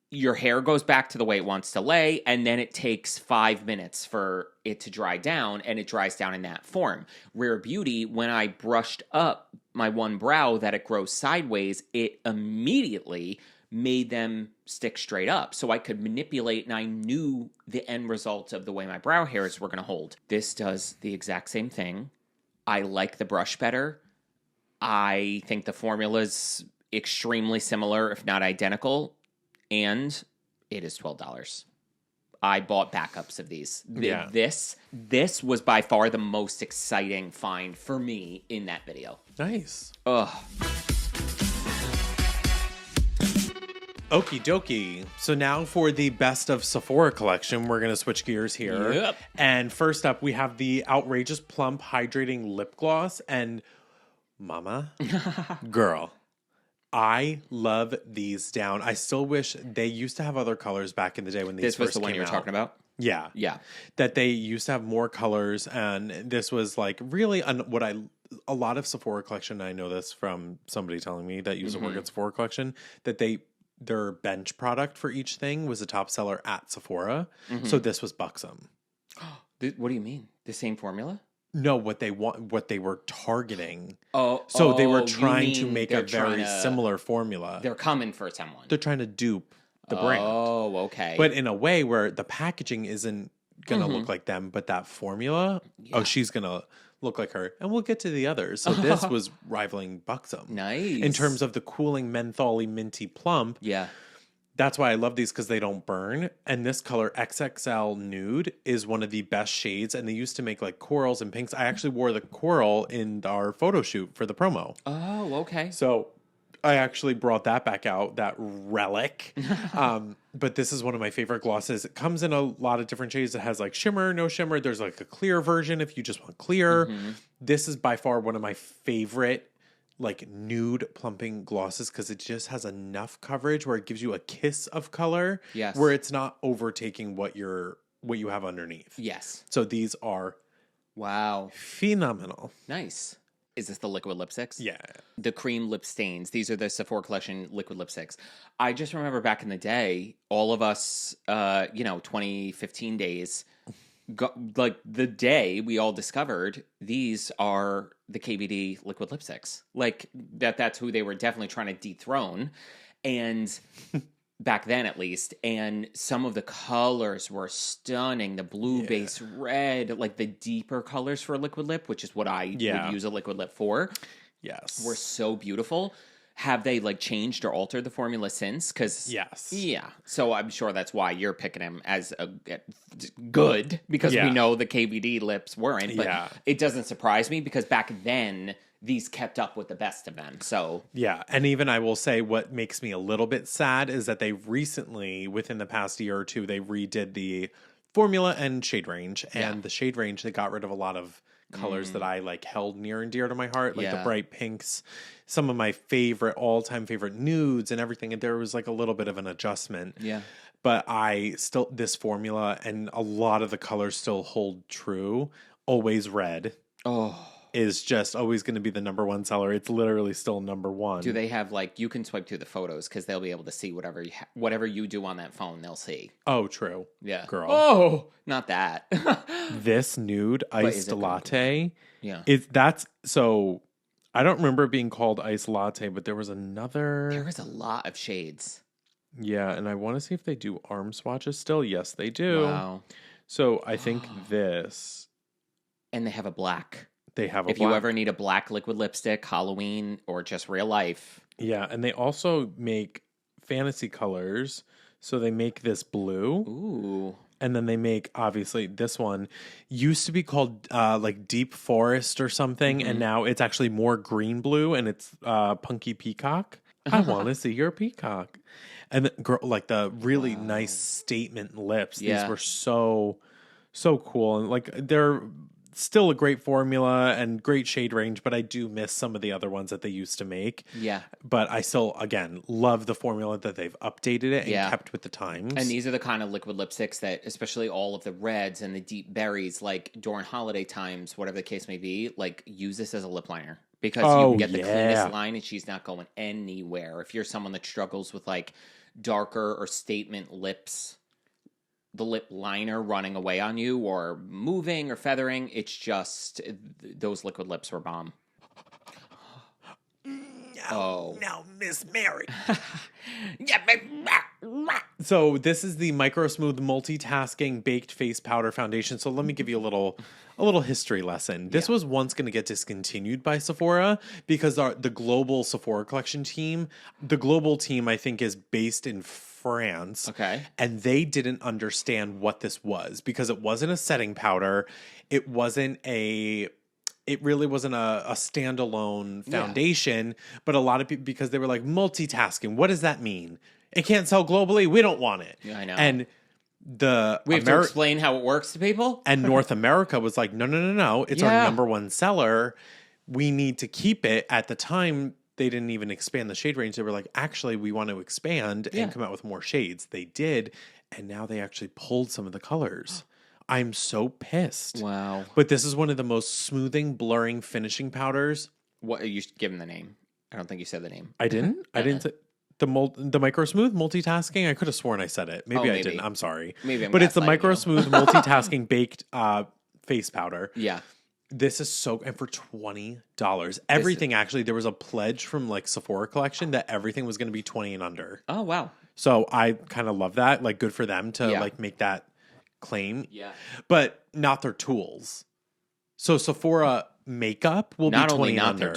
your hair goes back to the way it wants to lay, and then it takes 5 minutes for it to dry down, and it dries down in that form. Rare Beauty, when I brushed up my one brow that it grows sideways, it immediately made them stick straight up. So I could manipulate, and I knew the end result of the way my brow hairs were going to hold. This does the exact same thing. I like the brush better. I think the formula's extremely similar, if not identical. And it is $12. I bought backups of these. Yeah. This was by far the most exciting find for me in that video. Nice. Ugh. Okie dokie. So now for the best of Sephora collection, we're going to switch gears here. Yep. And first up, we have the Outrageous Plump Hydrating Lip Gloss. And mama, girl, I love these down. I still wish they used to have other colors back in the day when these This was first the one came you were out. talking about? Yeah. Yeah. That they used to have more colors, and this was like really a lot of Sephora collection. I know this from somebody telling me that used to work at Sephora collection, that their bench product for each thing was a top seller at Sephora. So this was buxom. What do you mean? The same formula? No, what they were targeting. So they were trying to make a very similar formula. They're coming for someone. They're trying to dupe the brand. Oh, okay. But in a way where the packaging isn't going to look like them, but that formula, she's going to look like her. And we'll get to the others. So this was rivaling buxom. Nice. In terms of the cooling mentholy minty plump. Yeah. That's why I love these, because they don't burn. And this color, XXL Nude, is one of the best shades. And they used to make like corals and pinks. I actually wore the coral in our photo shoot for the promo. Oh, okay. So I actually brought that back out, that relic. But this is one of my favorite glosses. It comes in a lot of different shades. It has like shimmer, no shimmer. There's like a clear version if you just want clear. This is by far one of my favorite like nude plumping glosses, because it just has enough coverage where it gives you a kiss of color. Yes. Where it's not overtaking what you're what you have underneath. Yes. So these are Wow. phenomenal. Nice. Is this the liquid lipsticks? Yeah. The cream lip stains. These are the Sephora Collection liquid lipsticks. I just remember back in the day, all of us, 2015 days, like the day we all discovered these are the KVD liquid lipsticks. Like that's who they were definitely trying to dethrone. And back then at least, and some of the colors were stunning. The blue base red, like the deeper colors for a liquid lip, which is what I would use a liquid lip for. Yes. Were so beautiful. Have they like changed or altered the formula since? Because so I'm sure that's why you're picking them as a good, because we know the KVD lips weren't. But it doesn't surprise me because back then these kept up with the best of them. So yeah, and even I will say what makes me a little bit sad is that they recently, within the past year or two, they redid the formula and shade range. And the shade range, they got rid of a lot of colors that I like held near and dear to my heart, like the bright pinks, some of my favorite, all-time favorite nudes and everything. And there was like a little bit of an adjustment. Yeah. But this formula and a lot of the colors still hold true. Always Red. Oh. Is just always going to be the number one seller. It's literally still number one. Do they have like, you can swipe through the photos because they'll be able to see whatever you do on that phone, they'll see. Oh, true. Yeah. Girl. Oh, not that. This nude iced latte. Yeah. So I don't remember it being called iced latte, but there was another. There was a lot of shades. Yeah. And I want to see if they do arm swatches still. Yes, they do. Wow. So I think this. And they have a black. They have a If you ever need a black liquid lipstick, Halloween, or just real life. Yeah, and they also make fantasy colors. So they make this blue. Ooh. And then they make, obviously, this one used to be called like Deep Forest or something. And now it's actually more green blue and it's Punky Peacock. I want to see your peacock. And the, girl, like the really nice statement lips. Yeah. These were so cool. And like they're still a great formula and great shade range, but I do miss some of the other ones that they used to make. Yeah. But I still, again, love the formula that they've updated it and kept with the times. And these are the kind of liquid lipsticks that, especially all of the reds and the deep berries, like during holiday times, whatever the case may be, like use this as a lip liner. Because you can get the cleanest line and she's not going anywhere. If you're someone that struggles with like darker or statement lips, the lip liner running away on you or moving or feathering, it's just those liquid lips were bomb. Now, Miss Mary. So this is the Micro Smooth Multitasking Baked Face Powder Foundation. So let me give you a little history lesson. This was once going to get discontinued by Sephora because the global Sephora Collection team, the global team I think is based in France. Okay. And they didn't understand what this was because it wasn't a setting powder. It really wasn't a standalone foundation, but a lot of people, because they were like, multitasking, what does that mean? It can't sell globally. We don't want it. Yeah, I know. And we have to explain how it works to people. And North America was like, no. It's our number one seller. We need to keep it. At the time, they didn't even expand the shade range. They were like, actually, we want to expand and come out with more shades. They did. And now they actually pulled some of the colors. I'm so pissed. Wow. But this is one of the most smoothing, blurring, finishing powders. What, you should give him the name. I don't think you said the name. I didn't? I didn't say the Micro Smooth Multitasking. I could have sworn I said it. Maybe I didn't. I'm sorry. But it's the Micro Smooth Multitasking Baked Face Powder. Yeah. This is and for $20. Everything, actually, there was a pledge from like Sephora Collection that everything was going to be 20 and under. Oh, wow. So I kind of love that. Like, good for them to like make that claim. Yeah. But not their tools. So Sephora makeup will be 20 and under.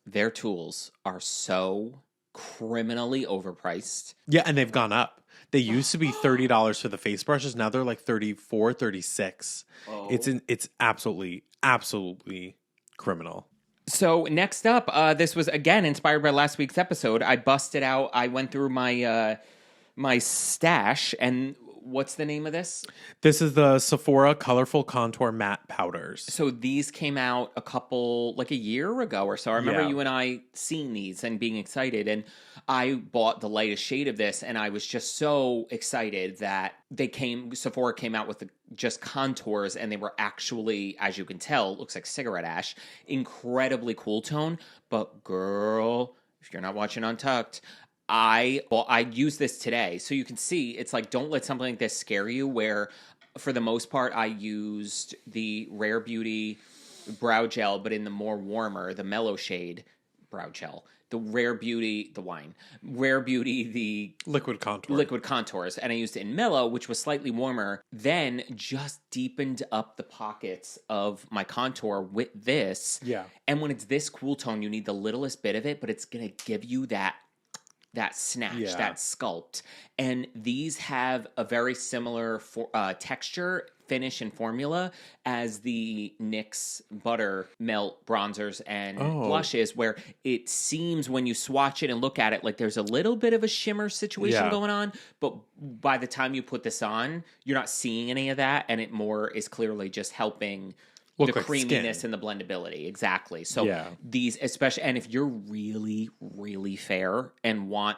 Their tools are so criminally overpriced. Yeah, and they've gone up. They used to be $30 for the face brushes. Now they're like $34, $36. Oh. It's absolutely criminal. So next up, this was again inspired by last week's episode. I busted out. I went through my my stash, and what's the name of this? This is the Sephora Colorful Contour Matte Powders. So these came out a year ago or so. I remember you and I seeing these and being excited. And I bought the lightest shade of this, and I was just so excited that Sephora came out with just contours, and they were actually, as you can tell, looks like cigarette ash, incredibly cool tone. But girl, if you're not watching Untucked, I used this today, so you can see it's like, don't let something like this scare you, where for the most part I used the Rare Beauty brow gel, but in the more warmer, the mellow shade brow gel. The Rare Beauty, the liquid contours, and I used it in mellow, which was slightly warmer, then just deepened up the pockets of my contour with this. Yeah. And when it's this cool tone, you need the littlest bit of it, but it's going to give you that snatch, that sculpt. And these have a very similar texture, finish, and formula as the NYX Butter Melt bronzers and blushes, where it seems when you swatch it and look at it like there's a little bit of a shimmer situation going on, but by the time you put this on, you're not seeing any of that, and it more is clearly just helping the creaminess and the blendability. Exactly. So these, especially, and if you're really, really fair and want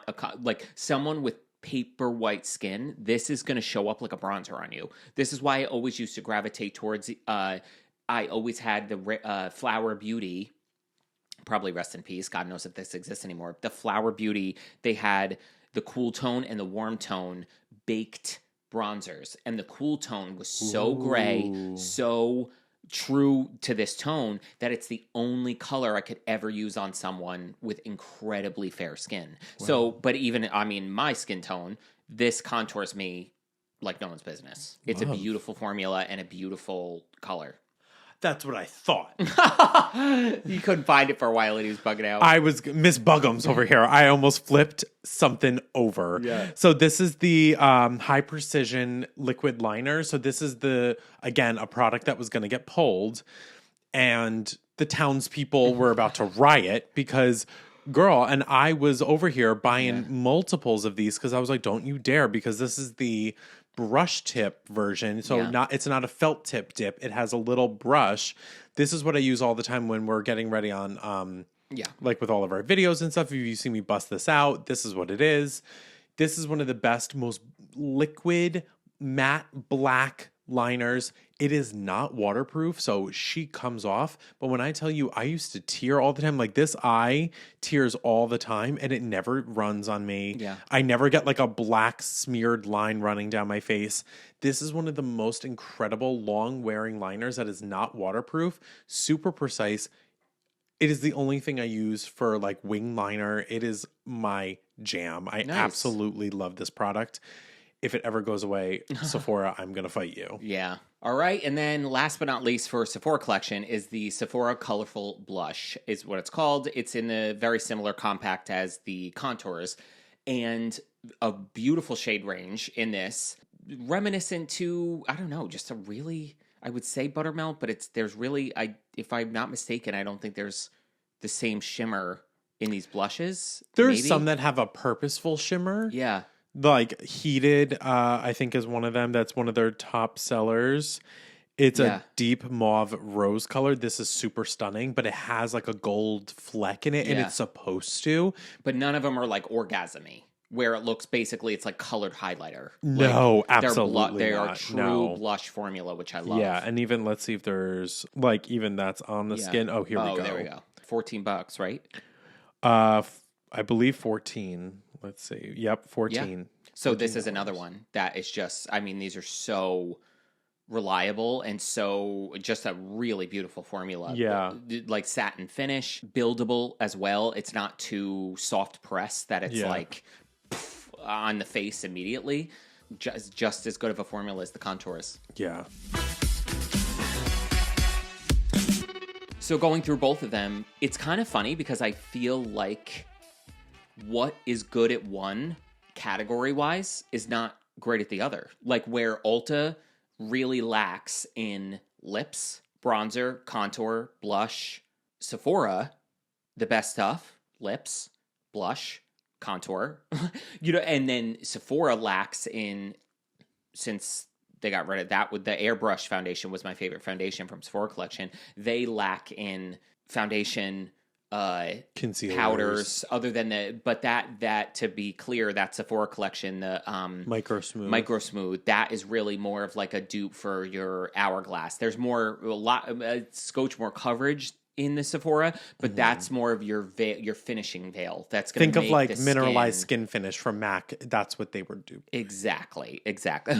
someone with paper white skin, this is going to show up like a bronzer on you. This is why I always used to gravitate towards, I always had the Flower Beauty, probably rest in peace, God knows if this exists anymore. The Flower Beauty, they had the cool tone and the warm tone baked bronzers. And the cool tone was so gray, so true to this tone, that it's the only color I could ever use on someone with incredibly fair skin. Wow. So, but even, my skin tone, this contours me like no one's business. It's a beautiful formula and a beautiful color. That's what I thought. You couldn't find it for a while and he was bugging out. I was Miss Buggums over here. I almost flipped something over. Yeah. So this is the high precision liquid liner. So this is again, a product that was going to get pulled, and the townspeople were about to riot because, girl, and I was over here buying multiples of these because I was like, don't you dare, because this is the brush tip version. So it's not a felt tip dip. It has a little brush. This is what I use all the time when we're getting ready on like with all of our videos and stuff. If you see me bust this out, this is what it is. This is one of the best, most liquid matte black liners. It is not waterproof, so she comes off. But when I tell you, I used to tear all the time. Like, this eye tears all the time, and it never runs on me. Yeah. I never get like a black smeared line running down my face. This is one of the most incredible long wearing liners that is not waterproof, super precise. It is the only thing I use for like wing liner. It is my jam. I absolutely love this product. If it ever goes away, Sephora, I'm going to fight you. Yeah. All right. And then last but not least for Sephora Collection is the Sephora Colorful Blush is what it's called. It's in a very similar compact as the contours, and a beautiful shade range in this, reminiscent to, I don't know, just a really, I would say buttermelt, but there's really, if I'm not mistaken, I don't think there's the same shimmer in these blushes. There's some that have a purposeful shimmer. Yeah. Like Heated, I think, is one of them. That's one of their top sellers. It's a deep mauve rose color. This is super stunning, but it has like a gold fleck in it, and it's supposed to. But none of them are like orgasm-y, where it looks basically it's like colored highlighter. No, like, absolutely they not. are true blush formula, which I love. Yeah, and even let's see if there's like even that's on the skin. Oh, here we go. There we go. $14, right? I believe 14. Let's see. Yep, 14. Yeah. So this is another one that is just, these are so reliable and so just a really beautiful formula. Yeah. Like satin finish, buildable as well. It's not too soft press that it's like on the face immediately. Just as good of a formula as the contours. Yeah. So going through both of them, it's kind of funny because I feel like what is good at one category-wise is not great at the other. Like where Ulta really lacks in lips, bronzer, contour, blush. Sephora, the best stuff, lips, blush, contour. And then Sephora lacks in since they got rid of that, with the airbrush foundation was my favorite foundation from Sephora Collection. They lack in foundation concealers, powders, other than but that to be clear, that Sephora Collection, the Micro Smooth, that is really more of like a dupe for your Hourglass. There's scotch more coverage in the Sephora, but that's more of your your finishing veil. That's going to think of like mineralized skin finish from MAC. That's what they were doing. Exactly,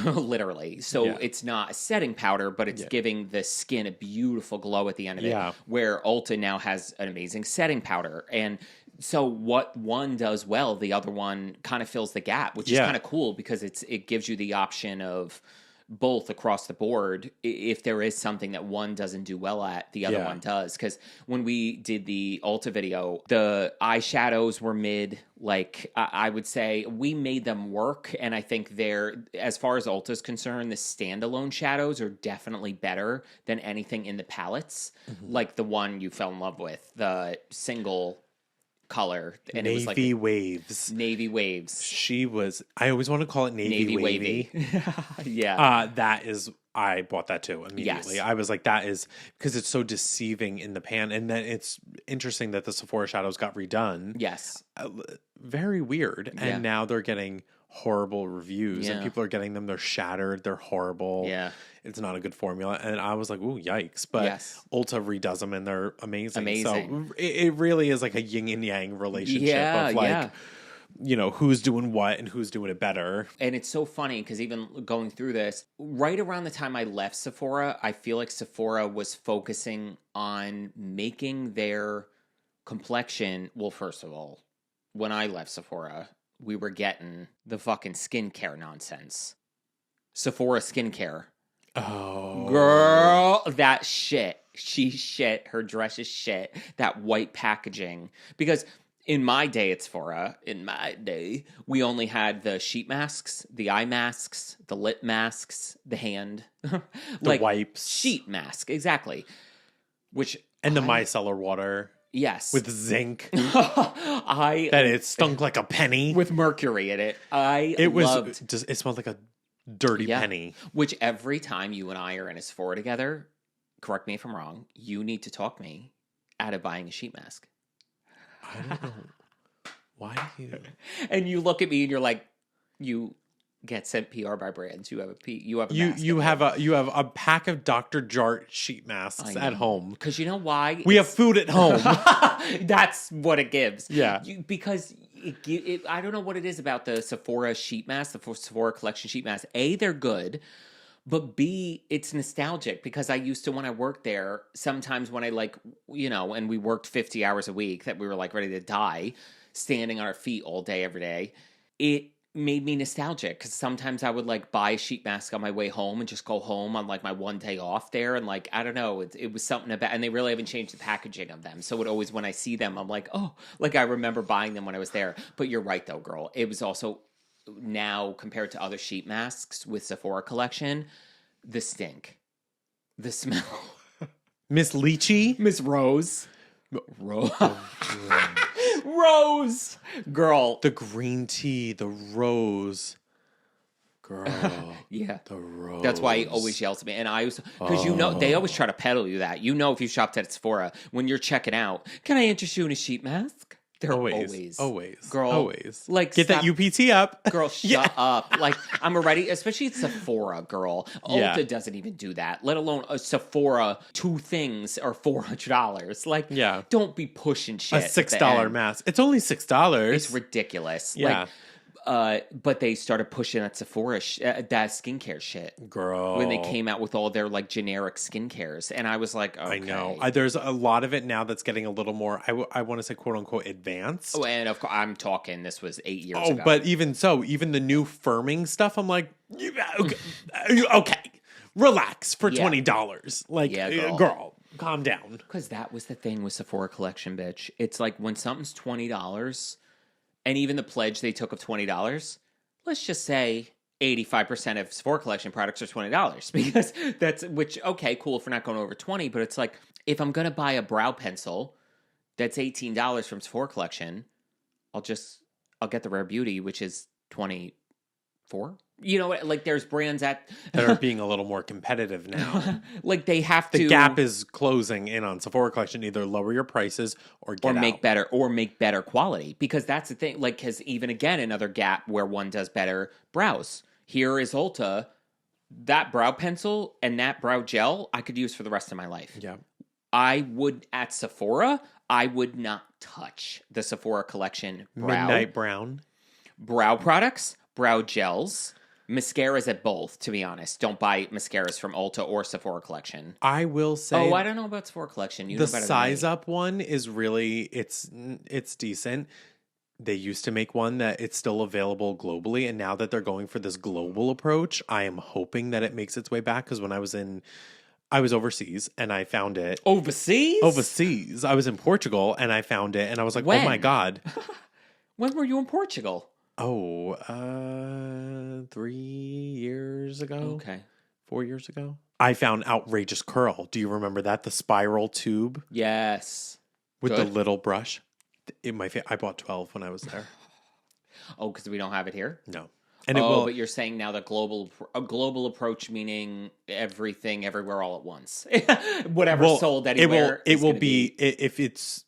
literally. So it's not a setting powder, but it's giving the skin a beautiful glow at the end of it. Where Ulta now has an amazing setting powder, and so what one does well, the other one kind of fills the gap, which is kind of cool because it gives you the option of both across the board. If there is something that one doesn't do well at, the other one does. Because when we did the Ulta video, the eyeshadows were mid. Like, I would say we made them work, and I think they're, as far as Ulta's concerned, the standalone shadows are definitely better than anything in the palettes. Like the one you fell in love with, the single color, and Navy it was like Waves. Navy Waves. She was. I always want to call it Navy Wavy. That is. I bought that too immediately. Yes. I was like, that is because it's so deceiving in the pan, and then it's interesting that the Sephora shadows got redone. Yes, very weird, and now they're getting horrible reviews, and people are getting them. They're shattered. They're horrible. Yeah. It's not a good formula. And I was like, ooh, yikes. But Ulta redoes them and they're amazing. So it really is like a yin and yang relationship of like, you know, who's doing what and who's doing it better. And it's so funny because even going through this, right around the time I left Sephora, I feel like Sephora was focusing on making their complexion. Well, first of all, when I left Sephora, we were getting the fucking skincare nonsense. Sephora skincare. Oh, girl, that shit. She's shit. Her dress is shit. That white packaging. Because in my day at Sephora, we only had the sheet masks, the eye masks, the lip masks, the hand, the wipes, sheet mask, exactly. And the micellar water. Yes. With zinc. That it stunk like a penny. With mercury in it. It smelled like a dirty penny. Which every time you and I are in a Sephora together, correct me if I'm wrong, you need to talk me out of buying a sheet mask. I don't know. Why do you? And you look at me and you're like, you get sent PR by brands. You have a mask. You have a pack of Dr. Jart sheet masks at home. Because you know why? We have food at home. That's what it gives. Yeah. Because I don't know what it is about the Sephora sheet mask, the Sephora Collection sheet mask. A, they're good. But B, it's nostalgic because I used to, when I worked there, sometimes when I and we worked 50 hours a week that we were like ready to die, standing on our feet all day, every day, it made me nostalgic because sometimes I would like buy a sheet mask on my way home and just go home on like my one day off there. And like, I don't know, it was something about, and they really haven't changed the packaging of them. So it always, when I see them, I'm like, oh, like I remember buying them when I was there. But you're right though, girl. It was also, now compared to other sheet masks with Sephora Collection, the stink, the smell. Miss Lychee? Miss Rose. Rose. Girl. The green tea, the rose. Girl. Yeah. The rose. That's why he always yells at me. And I was, because you know, they always try to peddle you that. You know, if you shopped at Sephora, when you're checking out, can I interest you in a sheet mask? They're always. Girl. Always. Like, get that UPT up. Girl, shut up. Like, I'm already, especially at Sephora, girl. Ulta doesn't even do that, let alone a Sephora. 2 things are $400. Like, don't be pushing shit. A $6 mask. It's only $6. It's ridiculous. Yeah. Like, but they started pushing that Sephora, that skincare shit. Girl. When they came out with all their, like, generic skincares. And I was like, okay. I know. There's a lot of it now that's getting a little more, I want to say, quote unquote, advanced. Oh, and of course, I'm talking, this was 8 years ago. Oh, but even so, even the new firming stuff, I'm like, okay. Relax for $20. Like, girl, calm down. Because that was the thing with Sephora Collection, bitch. It's like when something's $20... and even the pledge they took of $20, let's just say 85% of Sephora Collection products are $20 because okay, cool if we're not going over 20, but it's like, if I'm going to buy a brow pencil that's $18 from Sephora Collection, I'll get the Rare Beauty, which is $24. You know, like there's brands that are being a little more competitive now. like they have The to gap is closing in on Sephora Collection. Either lower your prices or get make out. make better quality, because that's the thing. Like, because even again, another gap where one does better brows. Here is Ulta. That brow pencil and that brow gel I could use for the rest of my life. Yeah. I would at Sephora. I would not touch the Sephora Collection Midnight brown. brow products, brow gels. Mascaras at both, to be honest. Don't buy mascaras from Ulta or Sephora Collection. I will say... Oh, I don't know about Sephora Collection. You the know better size than me. up one is really... It's decent. They used to make one that it's still available globally, and now that they're going for this global approach, I am hoping that it makes its way back, because when I was overseas, and I found it... Overseas? Overseas. I was in Portugal, and I found it, and I was like, When? oh my God. When were you in Portugal? 3 years ago. Okay. 4 years ago. I found Outrageous Curl. Do you remember that? The spiral tube Yes. with Good. the little brush. I bought 12 when I was there. Oh, because we don't have it here? No. And it will. But you're saying now the global approach, meaning everything, everywhere, all at once. Whatever sold anywhere. It will be if it's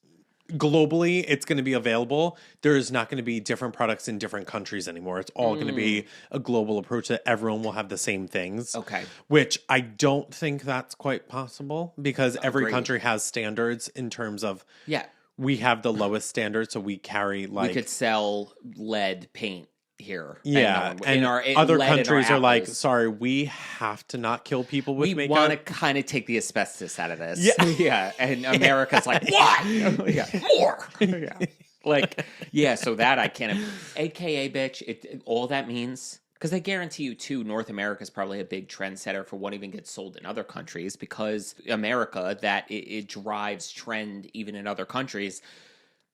globally, it's going to be available. There's not going to be different products in different countries anymore. It's all going to be a global approach that everyone will have the same things. Okay. Which I don't think that's quite possible, because every Agreed. country has standards in terms of... Yeah. We have the lowest standard, so we carry We could sell lead paint here. Yeah, and other countries are like, sorry, we have to not kill people with makeup. We want to kind of take the asbestos out of this. Yeah, yeah. And America's like, what? Yeah, more. Yeah. Like, yeah. So that I can't. AKA, bitch. All that means. Because I guarantee you, too, North America is probably a big trendsetter for what even gets sold in other countries, because America, that it drives trend even in other countries.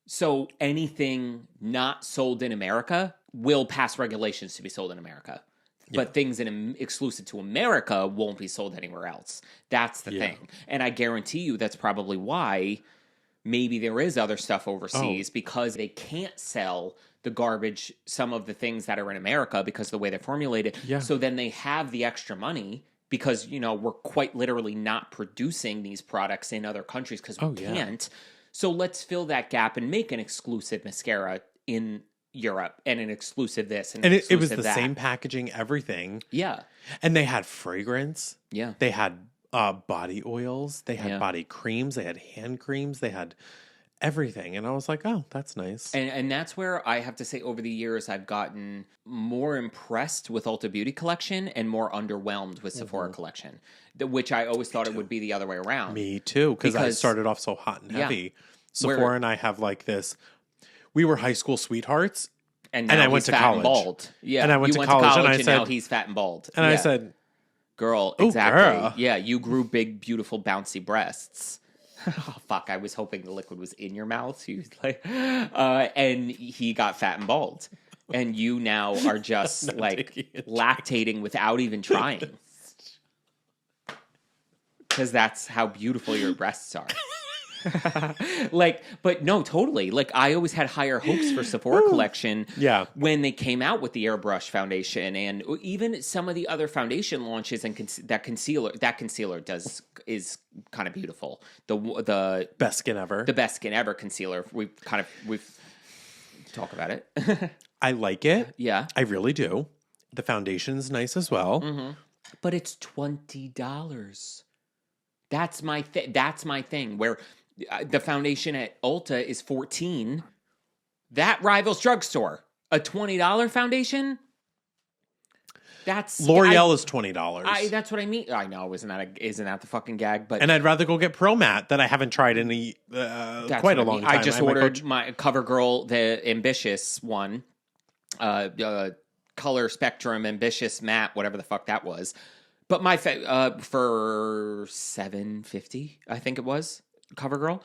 So anything not sold in America will pass regulations to be sold in America. Yeah. But things exclusive to America won't be sold anywhere else. That's the thing. And I guarantee you that's probably why maybe there is other stuff overseas, because they can't sell the garbage, some of the things that are in America, because of the way they're formulated. Yeah. So then they have the extra money, because, you know, we're quite literally not producing these products in other countries because we can't. So let's fill that gap and make an exclusive mascara in Europe and an exclusive this and it was the same packaging, everything. Yeah. And they had fragrance. Yeah. They had body oils. They had body creams. They had hand creams. They had everything. And I was like, oh, that's nice. And that's where I have to say, over the years, I've gotten more impressed with Ulta Beauty Collection and more underwhelmed with Sephora Collection, which I always thought it would be the other way around. Me too, because I started off so hot and heavy. Sephora and I have like this. We were high school sweethearts, and I went to college. And bald. Yeah, and I went to college, and I said, now he's fat and bald. And I said, "Girl, exactly. Girl. Yeah, you grew big, beautiful, bouncy breasts." Oh, fuck, I was hoping the liquid was in your mouth. He was like, and he got fat and bald. And you now are just like lactating without even trying. Because that's how beautiful your breasts are. Like, but no, totally. Like, I always had higher hopes for Sephora Collection when they came out with the Airbrush foundation, and even some of the other foundation launches, and that concealer is kind of beautiful. The best skin ever. The best skin ever concealer. We've talk about it. I like it. Yeah. I really do. The foundation's nice as well. Mm-hmm. But it's $20. That's my thing. Where the foundation at Ulta is $14. That rivals drugstore. A $20 foundation. That's L'Oreal is $20. That's what I mean. I know, isn't that the fucking gag? But and I'd rather go get Pro Matte that I haven't tried in quite a long time. I just ordered my CoverGirl, the Ambitious one, Color Spectrum Ambitious Matte, whatever the fuck that was. But my for $7.50, I think it was, CoverGirl.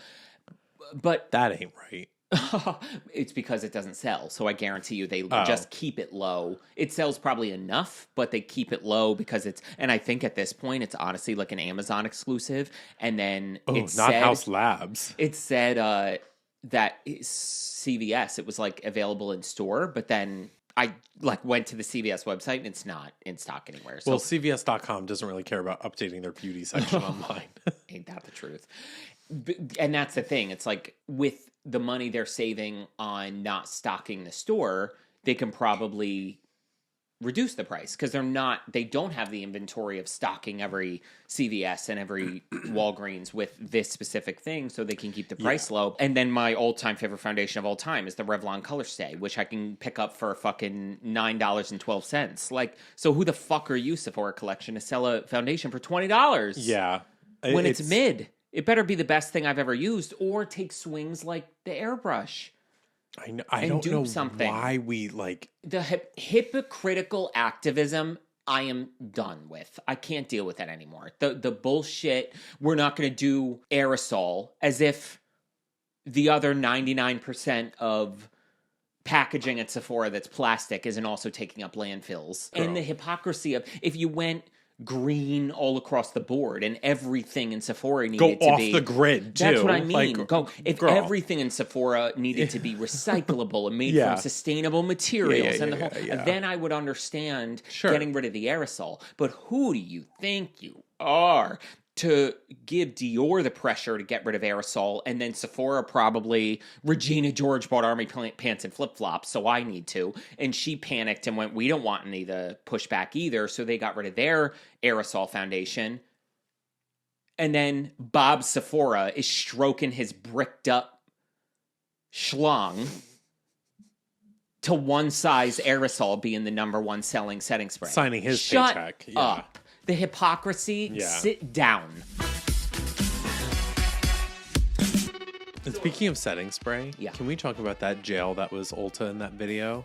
But that ain't right. It's because it doesn't sell. So I guarantee you they just keep it low. It sells probably enough, but they keep it low because and I think at this point it's honestly like an Amazon exclusive. And then it's not House Labs. It said that CVS, it was like available in store, but then I like went to the CVS website and it's not in stock anywhere. So Well, CVS.com doesn't really care about updating their beauty section online. ain't that the truth? And that's the thing. It's like with the money they're saving on not stocking the store, they can probably reduce the price because they don't have the inventory of stocking every CVS and every Walgreens with this specific thing, so they can keep the price low. And then my all-time favorite foundation of all time is the Revlon Color Stay, which I can pick up for fucking $9.12. Like, so who the fuck are you, Sephora Collection, to sell a foundation for $20? Yeah. When it's mid. It better be the best thing I've ever used, or take swings like the airbrush. I don't know something. Why we like the hypocritical activism. I am done with. I can't deal with that anymore. The bullshit. We're not going to do aerosol as if the other 99% of packaging at Sephora that's plastic isn't also taking up landfills. Girl. And the hypocrisy of if you went green all across the board and everything in Sephora needed to be off the grid too. That's what I mean. Like, if everything in Sephora needed to be recyclable and made from sustainable materials then I would understand getting rid of the aerosol. But who do you think you are to give Dior the pressure to get rid of aerosol, and then Sephora probably, Regina George bought army pants and flip-flops, so I need to. And she panicked and went, we don't want any of the pushback either, so they got rid of their aerosol foundation. And then Bob Sephora is stroking his bricked up schlong to one size aerosol being the number one selling setting spray. Signing his paycheck. Shut up. The hypocrisy, sit down. And speaking of setting spray, can we talk about that gel that was Ulta in that video?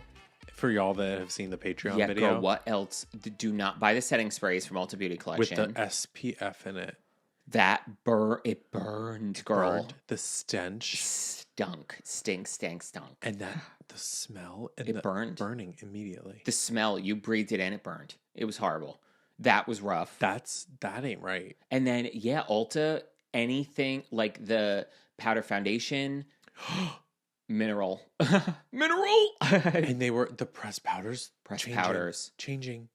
For y'all that have seen the Patreon video. Girl, what else? Do not buy the setting sprays from Ulta Beauty Collection. With the SPF in it. It burned, girl. The stench. Stunk. Stank. And the smell. And it burned. Burning immediately. The smell, you breathed it in, it burned. It was horrible. That was rough. That ain't right. And then, Ulta, anything like the powder foundation, mineral. And they were the pressed powders. Changing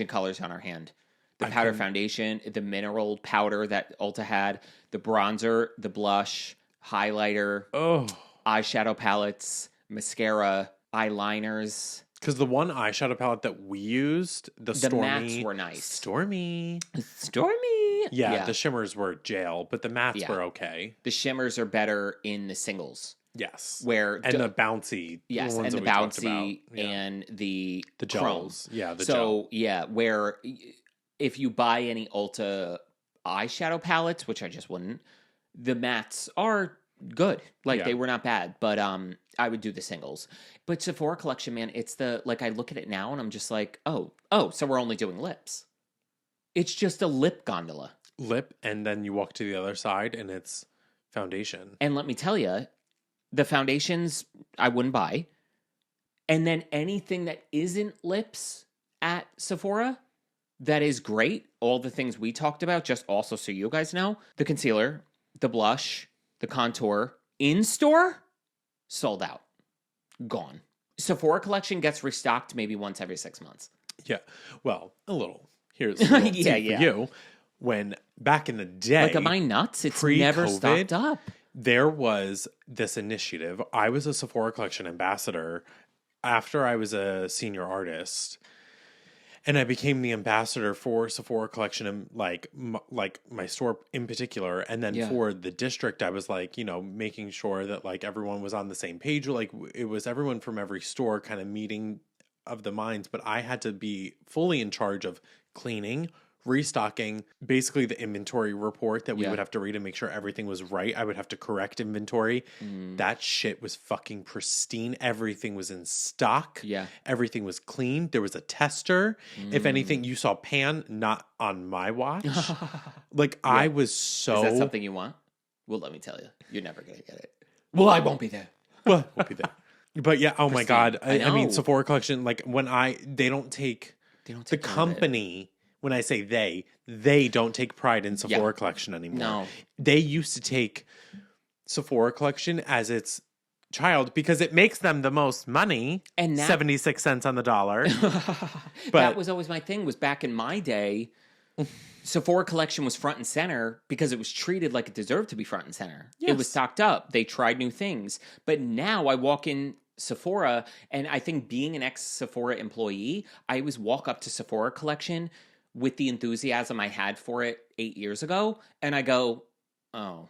colors on our hand. The powder foundation, the mineral powder that Ulta had, the bronzer, the blush, highlighter, eyeshadow palettes, mascara, eyeliners. Because the one eyeshadow palette that we used, the mattes were nice. Stormy. Yeah, the shimmers were jail, but the mattes were okay. The shimmers are better in the singles. Yes. The bouncy. Yes, and the bouncy and the gels. Chrome. Yeah, the gel. Where if you buy any Ulta eyeshadow palettes, which I just wouldn't, the mattes are good. They were not bad, but I would do the singles. But Sephora Collection, man, it's I look at it now and I'm just like, oh, so we're only doing lips. It's just a lip gondola. Lip, and then you walk to the other side and it's foundation. And let me tell you, the foundations I wouldn't buy. And then anything that isn't lips at Sephora that is great, all the things we talked about, just also so you guys know, the concealer, the blush, the contour, in-store, sold out. Gone. Sephora Collection gets restocked maybe once every 6 months. Yeah. Well, a little. Here's a little tip for you. When back in the day... am I nuts? It's never stocked up. There was this initiative. I was a Sephora Collection ambassador after I was a senior artist. And I became the ambassador for Sephora Collection and like my store in particular. And then for the district, I was making sure that everyone was on the same page. It was everyone from every store kind of meeting of the minds. But I had to be fully in charge of cleaning, restocking, basically the inventory report that we would have to read and make sure everything was right. I would have to correct inventory. That shit was fucking pristine. Everything was in stock. Yeah. Everything was clean. There was a tester. If anything, you saw pan, not on my watch. I was so... Is that something you want? Well, let me tell you. You're never going to get it. Well, I won't be there. Well, I won't be there. But yeah, oh my God. I mean, Sephora Collection, they don't take the company... When I say they don't take pride in Sephora Collection anymore. No. They used to take Sephora Collection as its child because it makes them the most money. And 76 cents on the dollar. But that was always my thing, was back in my day, Sephora Collection was front and center because it was treated like it deserved to be front and center. Yes. It was stocked up. They tried new things. But now I walk in Sephora, and I think being an ex-Sephora employee, I always walk up to Sephora Collection with the enthusiasm I had for it 8 years ago, and I go, oh,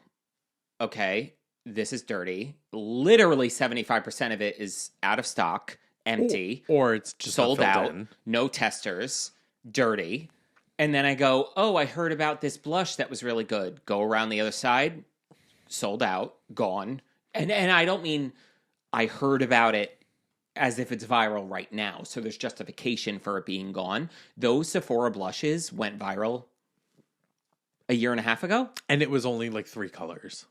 okay, this is dirty. Literally 75% of it is out of stock, empty. Or it's just sold out, in. no testers, dirty. And then I go, oh, I heard about this blush that was really good. Go around the other side, sold out, gone. And I don't mean I heard about it as if it's viral right now, so there's justification for it being gone. Those Sephora blushes went viral a year and a half ago. And it was only like 3 colors.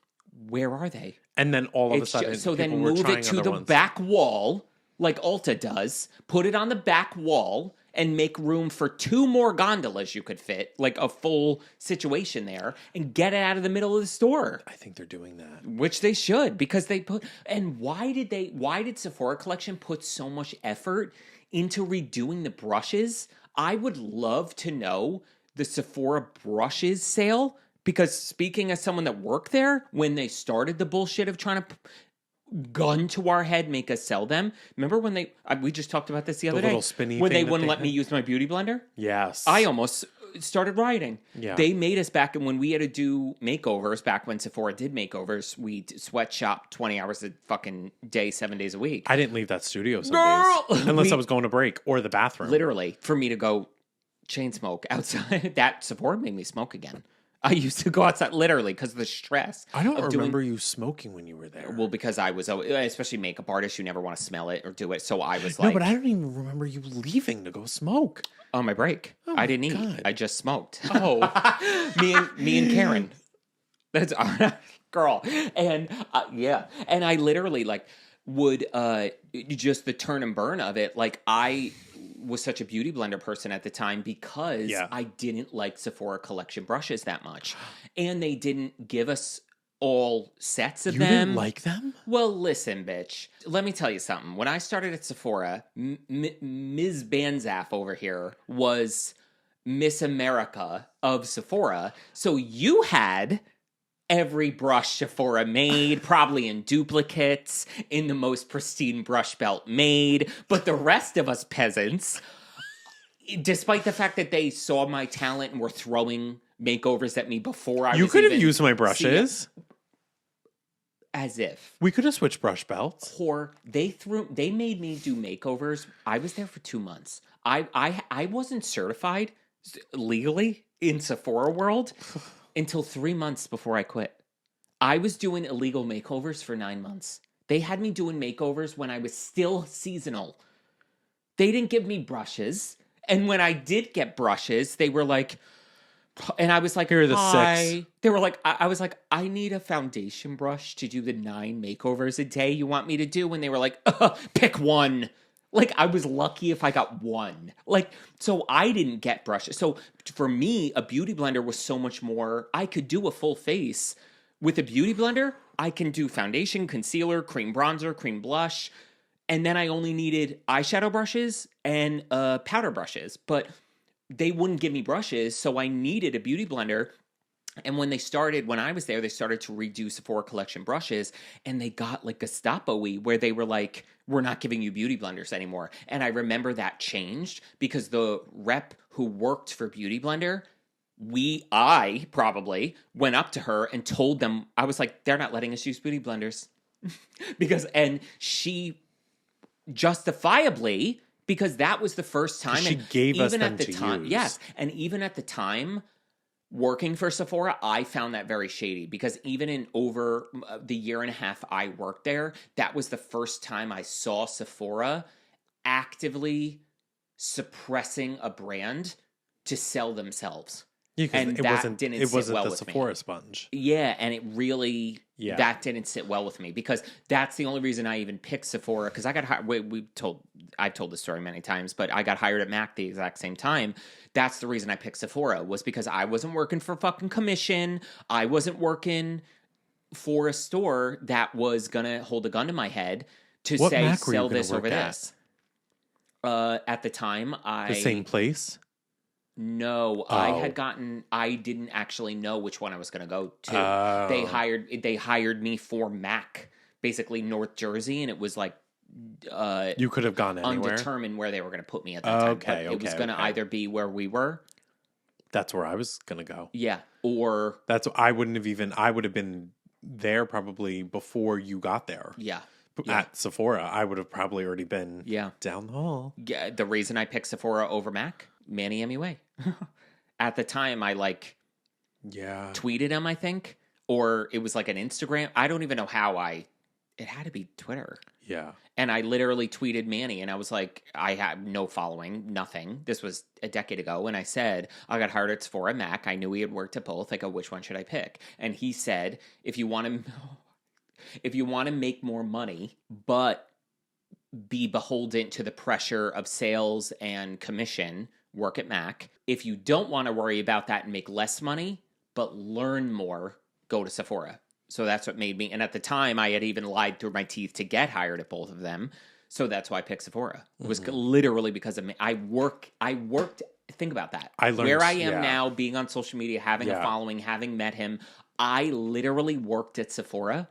Where are they? And then all of a sudden, so then were move trying it to other the ones. back wall, like Ulta does. Put it on the back wall and make room for 2 more gondolas you could fit, like a full situation there, and get it out of the middle of the store. I think they're doing that. Which they should, because they put... And why did Sephora Collection put so much effort into redoing the brushes? I would love to know the Sephora brushes sale, because speaking as someone that worked there, when they started the bullshit of trying to gun to our head, make us sell them. Remember when we just talked about this the other day, little spinny when they thing that wouldn't they let me use my beauty blender? Yes. I almost started rioting. Yeah. They made us back, and when we had to do makeovers, back when Sephora did makeovers, we sweatshop 20 hours a fucking day, 7 days a week. I didn't leave that studio some Girl! days. Unless I was going to break or the bathroom. Literally, for me to go chain smoke outside. That Sephora made me smoke again. I used to go outside literally because of the stress. I don't remember you smoking when you were there. Well, because I was, especially makeup artist, you never want to smell it or do it. So I was like, no, but I don't even remember you leaving to go smoke. On my break. Oh I didn't God. eat. I just smoked. Oh, me and Karen. That's girl. And yeah. And I literally would just the turn and burn of it. Like, I was such a beauty blender person at the time because I didn't like Sephora Collection brushes that much. And they didn't give us all sets of you them. didn't like them? Well, listen, bitch. Let me tell you something. When I started at Sephora, Ms. Banzaf over here was Miss America of Sephora. So you had every brush Sephora made, probably in duplicates, in the most pristine brush belt made. But the rest of us peasants, despite the fact that they saw my talent and were throwing makeovers at me before I You was could have even used my brushes. as if. We could have switched brush belts. Or they made me do makeovers. I was there for 2 months. I wasn't certified legally in Sephora world until 3 months before I quit. I was doing illegal makeovers for 9 months. They had me doing makeovers when I was still seasonal. They didn't give me brushes. And when I did get brushes, they were like, and I was like, here are the hi. 6. They were like, I was like, I need a foundation brush to do the 9 makeovers a day you want me to do. And they were like, pick one. Like, I was lucky if I got 1. Like, so I didn't get brushes. So for me, a beauty blender was so much more. I could do a full face. With a beauty blender, I can do foundation, concealer, cream bronzer, cream blush. And then I only needed eyeshadow brushes and powder brushes. But they wouldn't give me brushes, so I needed a beauty blender. And when I was there, they started to redo Sephora Collection brushes, and they got like Gestapo-y, where they were like, we're not giving you beauty blenders anymore. And I remember that changed because the rep who worked for Beauty Blender, I probably went up to her and told them, I was like, they're not letting us use beauty blenders. and she justifiably, because that was the first time. She gave us them to use. Yes. And even at the time, working for Sephora, I found that very shady because even in over the year and a half I worked there, that was the first time I saw Sephora actively suppressing a brand to sell themselves. Yeah, and it wasn't the Sephora me. sponge. Yeah, and it really that didn't sit well with me because that's the only reason I even picked Sephora because I got hired. I've told this story many times, but I got hired at MAC the exact same time. That's the reason I picked Sephora was because I wasn't working for fucking commission. I wasn't working for a store that was going to hold a gun to my head to What say, MAC were you sell gonna this work over at? this. At the time, The same place? No, I didn't actually know which one I was going to go to. Oh. They hired me for MAC, basically North Jersey, and it was like You could have gone anywhere. undetermined where they were going to put me at that time. Okay, But it was going to either be where we were. That's where I was going to go. Yeah, or I would have been there probably before you got there. yeah. At Sephora, I would have probably already been Yeah. down the hall. Yeah, the reason I picked Sephora over MAC, Manny MUA. At the time, I tweeted him, I think, or it was like an Instagram. I don't even know how it had to be Twitter. Yeah. And I literally tweeted Manny, and I was like, I have no following, nothing. This was a decade ago. And I said, I got hired at Sephora and MAC. I knew he had worked at both. I go, which one should I pick? And he said, if you want to make more money, but be beholden to the pressure of sales and commission, work at MAC. If you don't want to worry about that and make less money, but learn more, go to Sephora. So that's what made me. And at the time, I had even lied through my teeth to get hired at both of them. So that's why I picked Sephora. It was literally because of me. I worked. Think about that. I learned where I am now, being on social media, having a following, having met him. I literally worked at Sephora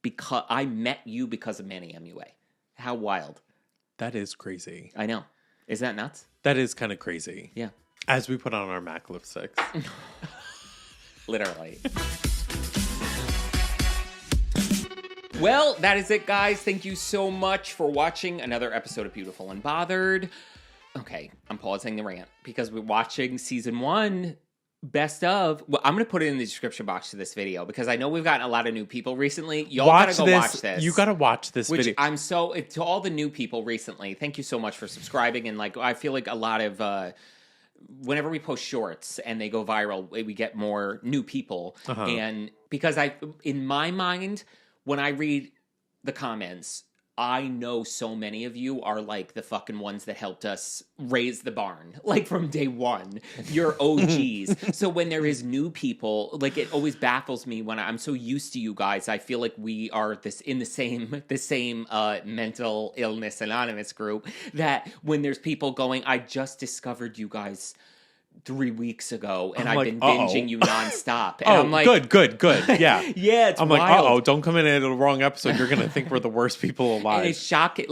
because I met you because of Manny MUA. How wild. That is crazy. I know. Is that nuts? That is kind of crazy. Yeah. As we put on our MAC lipsticks. Literally. Well, that is it, guys. Thank you so much for watching another episode of Beautiful Unbothered. Okay, I'm pausing the rant because we're watching season 1, best of. Well, I'm going to put it in the description box to this video because I know we've gotten a lot of new people recently. Y'all gotta go watch this. You gotta watch this video. I'm so, to all the new people recently, thank you so much for subscribing. And I feel like a lot of, whenever we post shorts and they go viral, we get more new people. And because in my mind, when I read the comments, I know so many of you are like the fucking ones that helped us raise the barn, like from day one. You're OGs. So when there is new people, it always baffles me when I'm so used to you guys. I feel like we are in the same mental illness anonymous group, that when there's people going, I just discovered you guys 3 weeks ago, and I've been binging you nonstop. And I'm like, good. Yeah. Yeah, it's I'm wild. like, don't come in at the wrong episode. You're going to think we're the worst people alive. And it's shocking,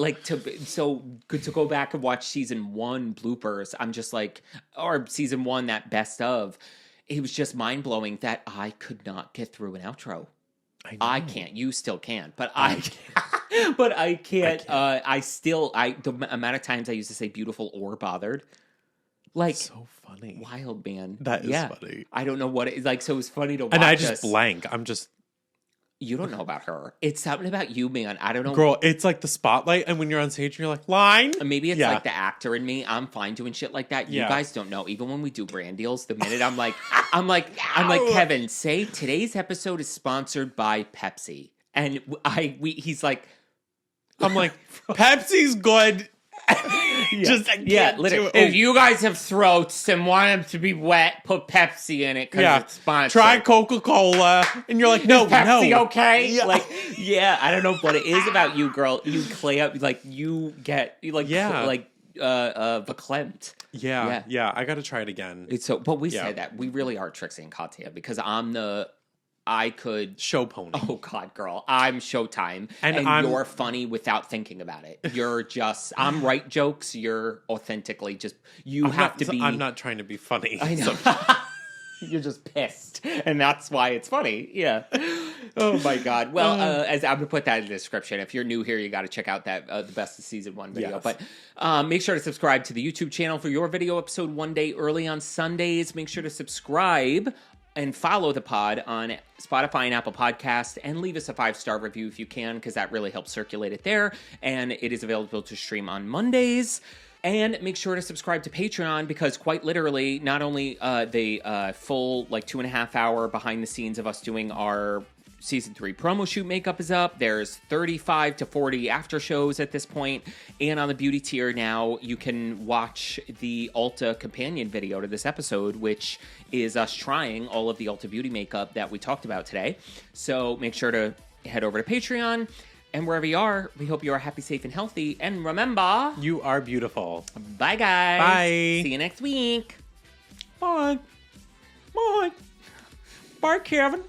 so good to go back and watch season 1 bloopers. I'm just like, or season 1, that best of. It was just mind blowing that I could not get through an outro. I can't. You still can, but I can't. But I can't. The amount of times I used to say beautiful or bothered. So funny. Wild, man. That is funny. I don't know what it is. So it was funny to watch. And I just blank. You don't know about her. It's something about you, man. I don't know. Girl, it's like the spotlight, and when you're on stage and you're like, line. Maybe it's like the actor in me. I'm fine doing shit like that. You guys don't know. Even when we do brand deals, the minute I'm like, Kevin, say today's episode is sponsored by Pepsi. And he's like, I'm like, Pepsi's good. Literally. If you guys have throats and want them to be wet, put Pepsi in it because it's sponsored. Try Coca-Cola, and you're like, no, is Pepsi no. Okay? Yeah. I don't know what it is about you, girl. You clay up, you get verklempt. Yeah. I got to try it again. But we say that we really are Trixie and Katya because I could show pony. Oh God, girl, I'm Showtime, and you're funny without thinking about it. You're just I'm right jokes. You're authentically just have to be. I'm not trying to be funny. I know. You're just pissed, and that's why it's funny. Yeah. Oh my God. Well, as I'm gonna put that in the description. If you're new here, you got to check out that the best of season 1 video. Yes. But make sure to subscribe to the YouTube channel for your video episode 1 day early on Sundays. Make sure to subscribe and follow the pod on Spotify and Apple Podcasts, and leave us a 5-star review if you can, because that really helps circulate it there. And it is available to stream on Mondays. And make sure to subscribe to Patreon, because quite literally, not only the full 2.5 hour behind the scenes of us doing our season 3 promo shoot makeup is up. There's 35 to 40 after shows at this point. And on the beauty tier now, you can watch the Ulta companion video to this episode, which is us trying all of the Ulta Beauty makeup that we talked about today. So make sure to head over to Patreon. And wherever you are, we hope you are happy, safe, and healthy. And remember, you are beautiful. Bye, guys. Bye. See you next week. Bye. Bye. Bye, Kevin.